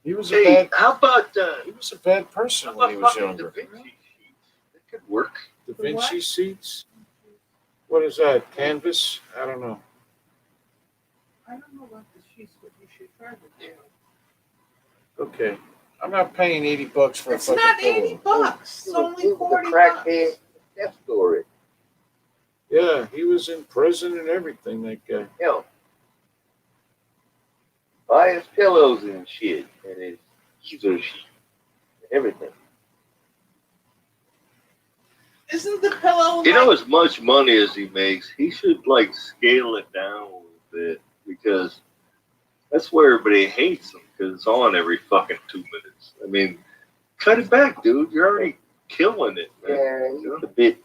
He was a Hey, bad. how about He was a bad person how when he about was fucking younger. Da Vinci sheets? That could work. Da The Vinci what? seats. What is that? Canvas? I don't know. I don't know about the sheets, but you should try it. Okay, I'm not paying $80 for It's a fucking not pillow. $80. It's only He was a $40. crackhead death story. Yeah, he was in prison and everything. That guy. Hell. Buy his pillows and shit. And his Giza sheet. Everything. Isn't the pillow You know, like, as much money as he makes, he should like scale it down a little bit because that's where everybody hates him because it's on every fucking 2 minutes. I mean, cut it back, dude. You're already killing it, man. Yeah, he's a bit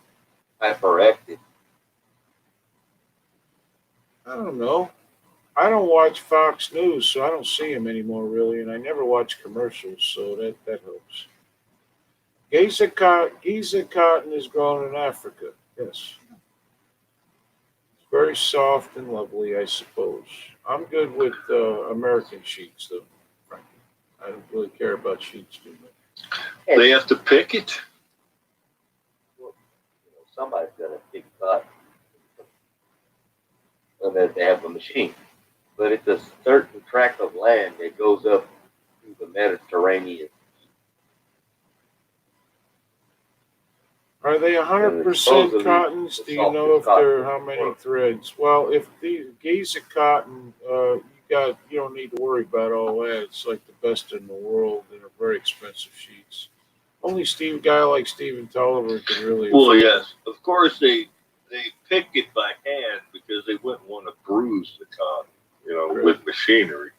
hyperactive. I don't know. I don't watch Fox News, so I don't see him anymore, really, and I never watch commercials, so that helps. Giza cotton is grown in Africa. Yes. It's very soft and lovely, I suppose. I'm good with American sheets, though, frankly. I don't really care about sheets too much. They have to pick it. Somebody's got a big cotton. Unless they have a machine. But it's a certain tract of land that goes up through the Mediterranean. Are they 100% Supposedly cottons? the Do you know if softest they're cotton how in the many world. threads? Well, if the Giza cotton, you don't need to worry about all that. It's like the best in the world, and they're very expensive sheets. Only guy like Stephen Tolliver can really. Well, afford it. yes, of course they pick it by hand because they wouldn't want to bruise the cotton, Right. with machinery.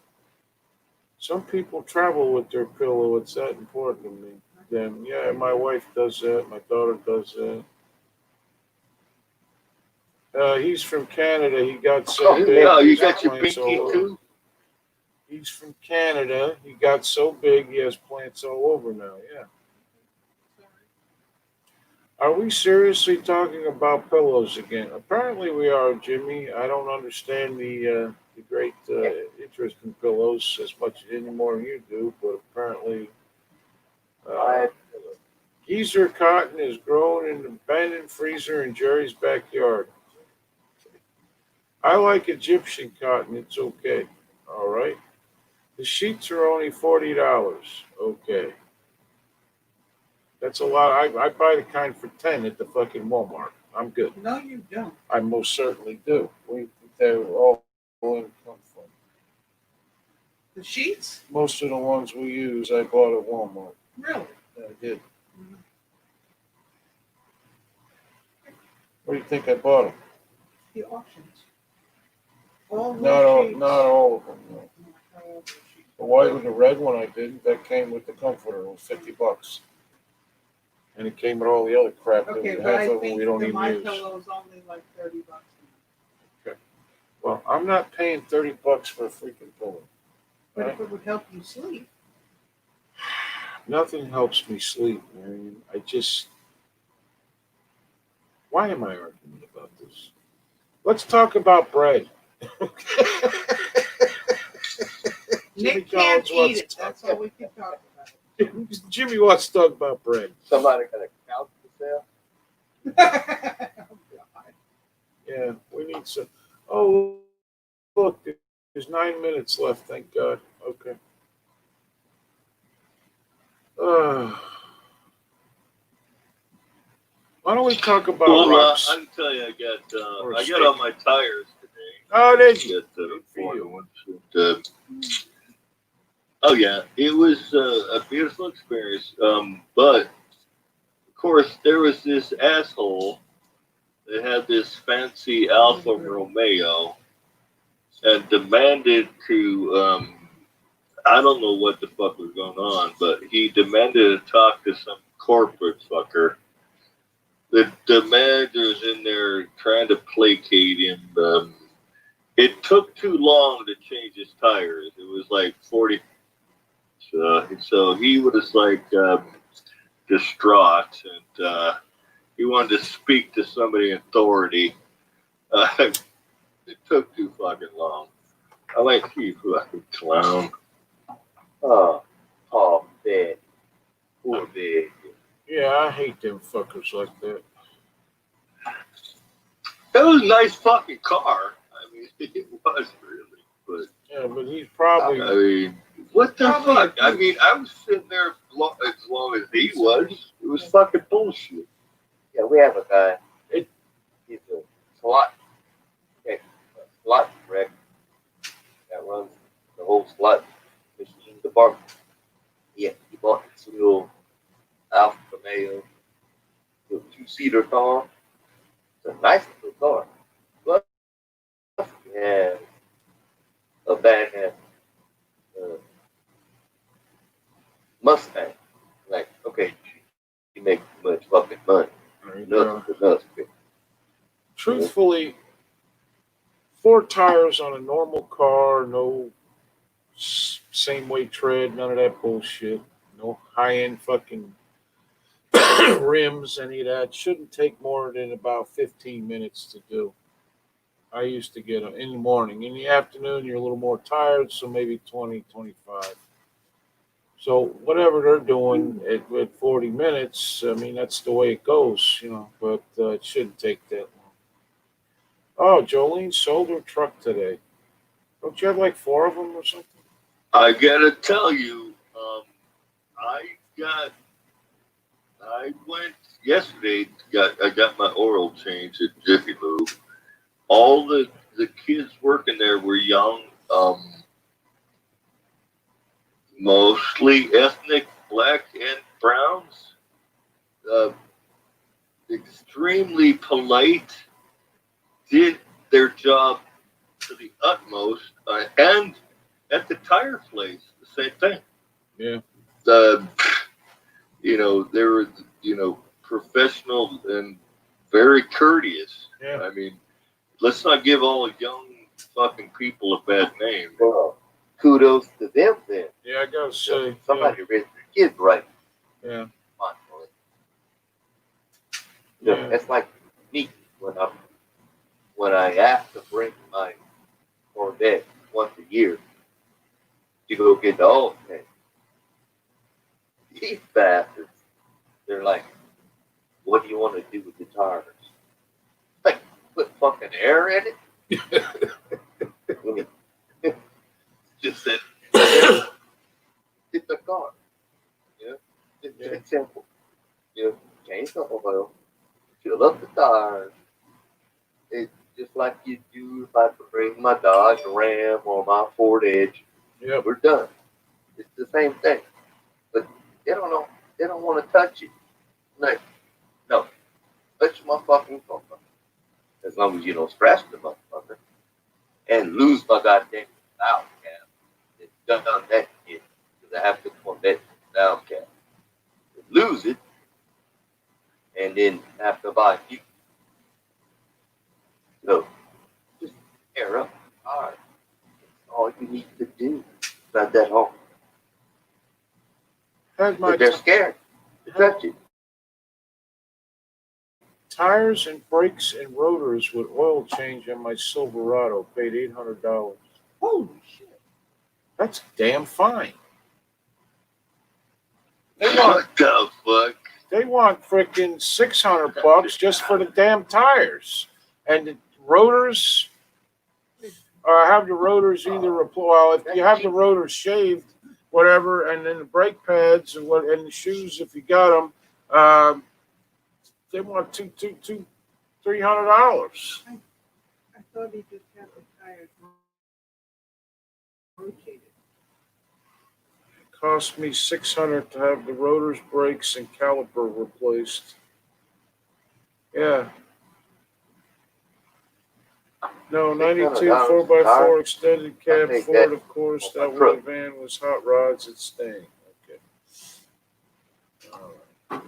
Some people travel with their pillow. It's that important to me. Then, yeah, my wife does that. My daughter does that. He's from Canada. He got so Oh, big. Oh, you his got your plants binky all over. too? He's from Canada. He got so big, he has plants all over now. Yeah. Are we seriously talking about pillows again? Apparently we are, Jimmy. I don't understand the great interest in pillows as much anymore than you do, but apparently uh, I geezer cotton is grown in an abandoned freezer in Jerry's backyard. I like Egyptian cotton. It's okay. All right. The sheets are only $40. Okay. That's a lot. I buy the kind for 10 at the fucking Walmart. I'm good. No, you don't. I most certainly do. They're all in comfort. The sheets? Most of the ones we use, I bought at Walmart. Really? I did. Where do you think I bought them? The auctions. All those Not all, sheets. not all of them. No. All those sheets. The white with the red one I didn't. That came with the comforter. It was $50, and it came with all the other crap that Okay, we but have I of them think we don't the even My use. Pillow's only like $30. Well, I'm not paying $30 for a freaking pillow. But Right. if it would help you sleep, Nothing helps me sleep, Marion. I just. Why am I arguing about this? Let's talk about bread. Jimmy Nick can't Collins wants eat it. to That's talk- all we can talk about. Jimmy wants to talk about bread. somebody got a couch to sell. Oh, God. Yeah, we need some. Oh, look, there's 9 minutes left. Thank God. Okay. Uh, why don't we talk about Well, rocks? I can tell you, Or I steak. got on my tires today. Oh, did you? Got the Good for Ford you. ones. And, oh yeah, it was a beautiful experience. But of course, there was this asshole that had this fancy Alfa Romeo and demanded to. I don't know what the fuck was going on, but he demanded to talk to some corporate fucker. The manager's in there trying to placate him. It took too long to change his tires. It was like 40. So he was like distraught, and he wanted to speak to somebody in authority. It took too fucking long. I like you fucking clown. Oh, oh, bad. Poor bad. Yeah, I hate them fuckers like that. That was a nice fucking car. I mean, it was really, but. Yeah, but he's probably. I mean, what the Probably fuck? a I mean, I was sitting there as long as he was. It was fucking bullshit. Yeah, we have a guy. It- He's a slot wreck that runs the whole slot machine department. Yeah, he bought this little Alfa Romeo, the two-seater car. It's a nice little car. But yeah, a badass Mustang. Like, okay, you make too much fucking money. There you go. Nothing but nothing. Truthfully, 4 tires on a normal car, no same weight tread, none of that bullshit. No high end fucking rims, any of that. Shouldn't take more than about 15 minutes to do. I used to get them in the morning. In the afternoon, you're a little more tired, so maybe 20, 25. So whatever they're doing at 40 minutes, I mean, that's the way it goes, but it shouldn't take that long. Oh, Jolene sold her truck today. Don't you have like 4 of them or something? I gotta tell you, I went yesterday. I got my oil changed at Jiffy Lube. All the kids working there were young, mostly ethnic black and browns. Extremely polite, did their job to the utmost, and at the tire place, the same thing. Yeah. They were, professional and very courteous. Yeah. I mean, let's not give all young fucking people a bad name. Well, kudos to them then. Yeah, I gotta say. Somebody raised their kids right. Yeah. Come on, boy. Yeah. That's like me when I have to bring my Corvette once a year to go get the oil tank. These bastards, they're like, what do you want to do with the tires? Like, put fucking air in it? Just said, it's a car. You know? It's simple. You know, change the oil, fill up the tires. It's just like you do if I bring my Dodge Ram or my Ford Edge. Yep. We're done. It's the same thing. But they don't know. They don't want to touch it. Like, no, touch my fucking car. As long as you don't scratch the motherfucker and lose my goddamn valve cap. It's done that shit because I have to put that valve cap. Lose it and then have to buy new. So just air up. All right. That's all you need to do. Not that hard. Had my But they're scared to touch it. tires and brakes and rotors with oil change on my Silverado. Paid $800. Holy shit. That's damn fine. They want What the fuck? they want freaking $600 just for the damn tires and the rotors. Have the rotors either well, if you have the rotors shaved, whatever, and then the brake pads and the shoes if you got them. They want $300. I thought he just had the tires rotated. Cost me $600 to have the rotors, brakes, and caliper replaced. Yeah. No, 92 4x4 extended cab take Ford, that of course. on my That was truck. the van was hot rods at staying. Okay. All right.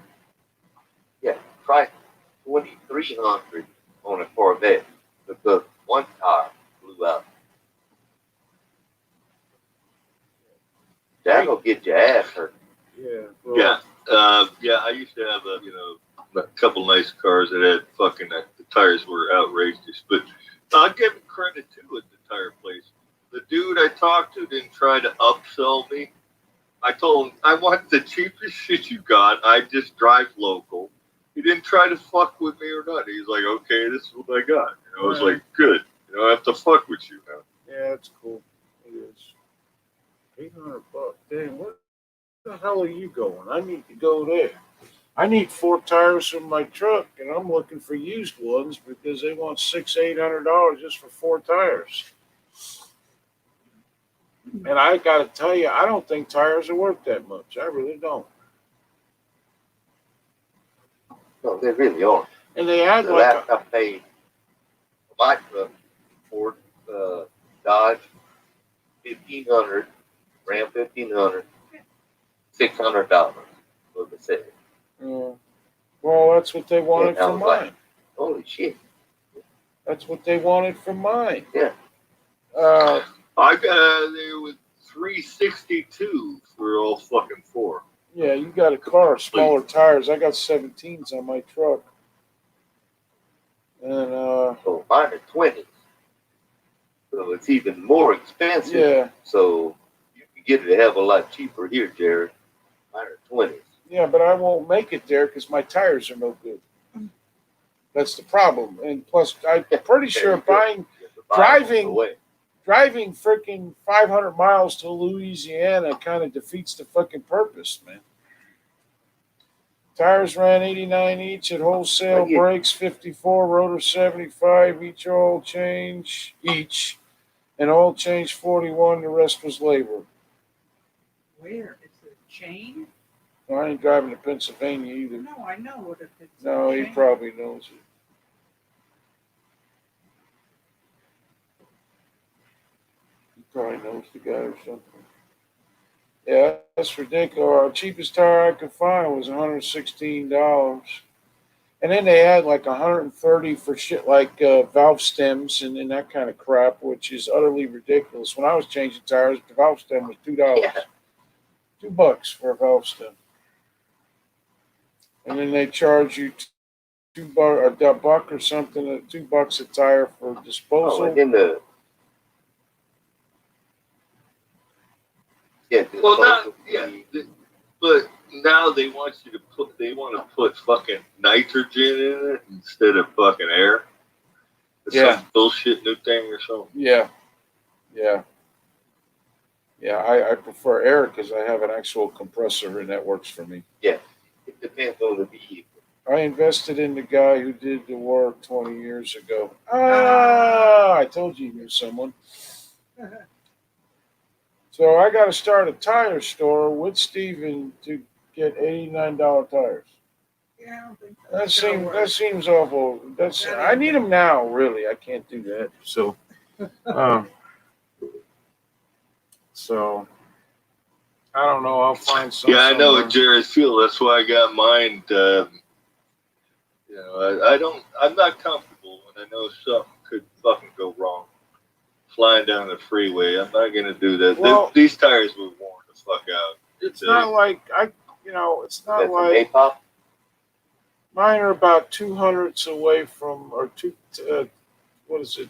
Yeah, try 2,300 on a Corvette because one tire blew out. That'll get your ass hurt. Yeah. Well, Yeah. I used to have a couple nice cars that had fucking the tires were outrageous, but I'll give him credit too at the tire place. The dude I talked to didn't try to upsell me. I told him I want the cheapest shit you got. I just drive local. He didn't try to fuck with me or nothing. He's like, okay, this is what I got. I was like, good. I don't have to fuck with you now. yeah, it's cool. It is. $800. Damn, where the hell are you going? I need to go there. I need 4 tires for my truck, and I'm looking for used ones because they want $800 just for 4 tires. And I got to tell you, I don't think tires are worth that much. I really don't. No, they really aren't. And they add The like last I paid for my truck, Ford Dodge 1500, Ram 1500, $600 was the set. well, that's what they wanted Yeah, I for was like- mine. Holy shit. That's what they wanted for mine. Yeah. I got there with 362 for all fucking 4. Yeah, you got a car, smaller tires. I got 17s on my truck. And So mine are 20s. So it's even more expensive. yeah, So you can get it a hell of a lot cheaper here, Jared. Mine are 20s. yeah, but I won't make it there because my tires are no good. That's the problem. And plus, I'm pretty sure There you go. buying You have to buy them driving- away. driving freaking 500 miles to Louisiana kind of defeats the fucking purpose, man. Tires ran 89 each at wholesale, Well, yeah. brakes 54, rotor 75, each oil change, and oil change 41, the rest was labor. Where? It's a chain? I ain't driving to Pennsylvania either. No, I know what if it's No, a he chain. probably knows it. He probably knows the guy or something. Yeah, that's ridiculous. Our cheapest tire I could find was $116. And then they had like 130 for shit like valve stems and that kind of crap, which is utterly ridiculous. When I was changing tires, the valve stem was $2. Yeah. $2 for a valve stem. And then they charge you a buck or something, $2 a tire for Oh, disposal. and then the Well, not disposal yeah, fee. but now they want to put fucking nitrogen in it instead of fucking air. It's Yeah. some bullshit new thing or something. Yeah, yeah, yeah. I prefer air because I have an actual compressor and that works for me. Yeah, it depends on the vehicle. I invested in the guy who did the work 20 years ago. I told you knew someone. So I got to start a tire store with Steven to get $89 tires. Yeah, I don't think That that's gonna seems work. that seems awful. I need them now. Really, I can't do that. So, um, so I don't know. I'll find some. Yeah, I know somewhere. what Jared's feel. That's why I got mine. I'm not comfortable when I know something could fucking go wrong. Flying down the freeway, I'm not gonna do that. Well- These tires were worn the fuck out. It's not like it's not That's like an APOP. mine are about 200ths away from, or what is it?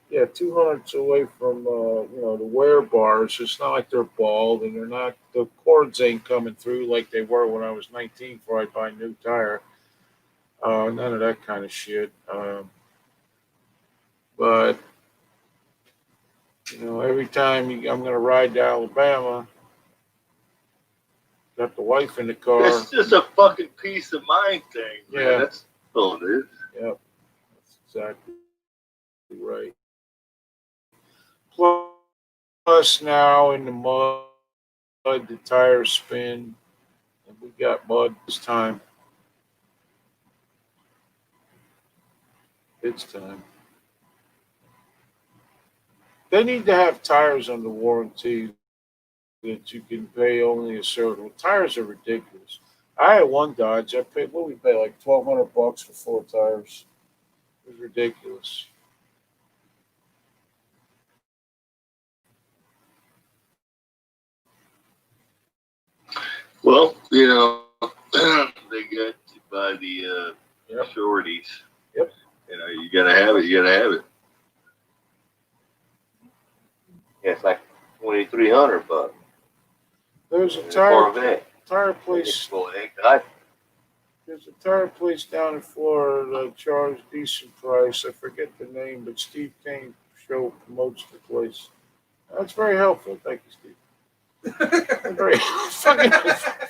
Yeah, 200ths away from, the wear bars. It's not like they're bald and the cords ain't coming through like they were when I was 19 before I buy a new tire. None of that kind of shit. But, every time I'm going to ride to Alabama, got the wife in the car. It's just a fucking peace of mind thing, man. Yeah. That's all it is. Yep, that's exactly right. Plus now in the mud, the tires spin, and we got mud this time. It's time. They need to have tires under warranty that you can pay only a certain. Tires are ridiculous. I had one Dodge. I paid what we pay like $1,200 for 4 tires. It was ridiculous. Well, they got to buy the Yep. shorties. Yep. You gotta have it. You gotta have it. Yeah, it's like $2,300. There's a Corvette. tire place. I There's a tire place down in Florida that charged decent price. I forget the name, but Steve Kane show promotes the place. That's very helpful. Thank you, Steve.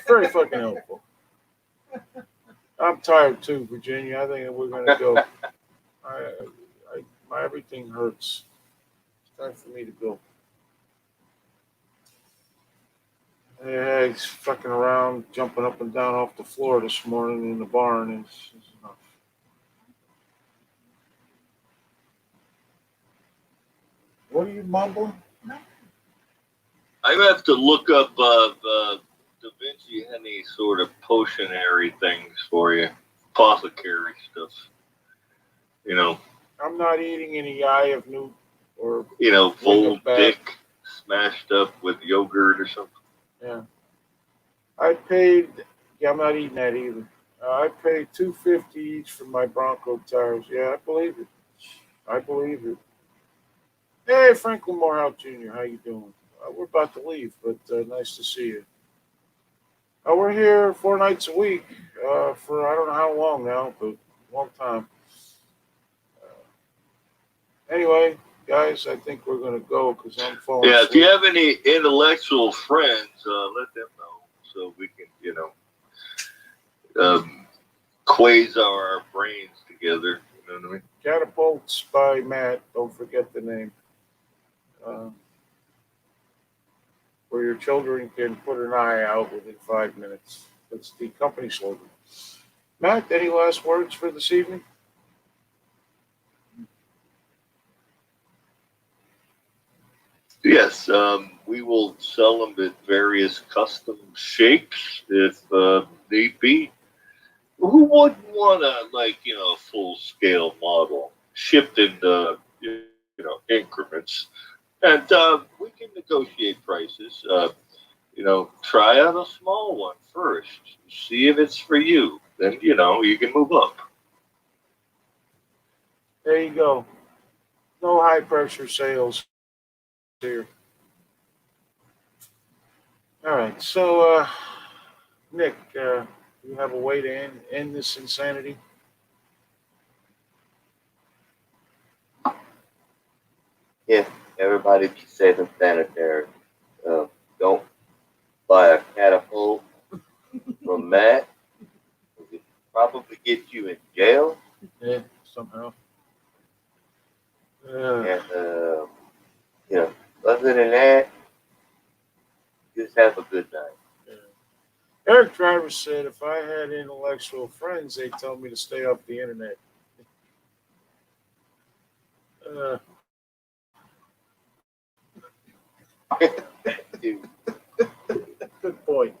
Very fucking helpful. I'm tired too, Virginia. I think we're gonna go. My everything hurts. It's time for me to go. Yeah, he's fucking around, jumping up and down off the floor this morning in the barn. It's enough. What are you mumbling? I have to look up Da Vinci any sort of potionary things for you, apothecary stuff. I'm not eating any eye of newt or full back. dick smashed up with yogurt or something. yeah. I paid. Yeah, I'm not eating that either. I paid $250 each for my Bronco tires. Yeah, I believe it. I believe it. Hey, Franklin Morehouse Jr., how you doing? We're about to leave, but nice to see you. We're here 4 nights a week for I don't know how long now, but a long time. Anyway, guys, I think we're going to go because I'm falling Yeah, if asleep. you have any intellectual friends, let them know so we can, quasar our brains together. You know what I mean? Catapults by Matt. Don't forget the name. Where your children can put an eye out within 5 minutes. That's the company slogan. Matt, any last words for this evening? Yes, we will sell them at various custom shapes if need be. Who wouldn't want a full scale model shipped in increments? And we can negotiate prices. Try out a small one first. See if it's for you. Then you can move up. There you go. No high pressure sales here. All right. So, Nick, you have a way to end this insanity? Yeah, everybody be safe and sanitary. Don't buy a catapult from Matt. It probably get you in jail. Yeah, somehow. And you know, other than that, just have a good night. Yeah. Eric Driver said if I had intellectual friends, they'd tell me to stay off the internet. Uh, Dude, Good point.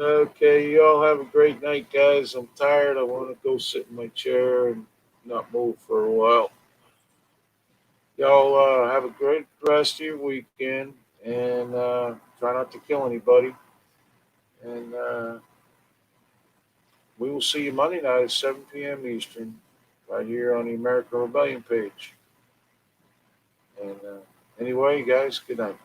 Okay, you all have a great night, guys. I'm tired. I want to go sit in my chair and not move for a while. Y'all have a great rest of your weekend and try not to kill anybody. And we will see you Monday night at 7 p.m. Eastern, right here on the American Rebellion page. And anyway, guys, good night.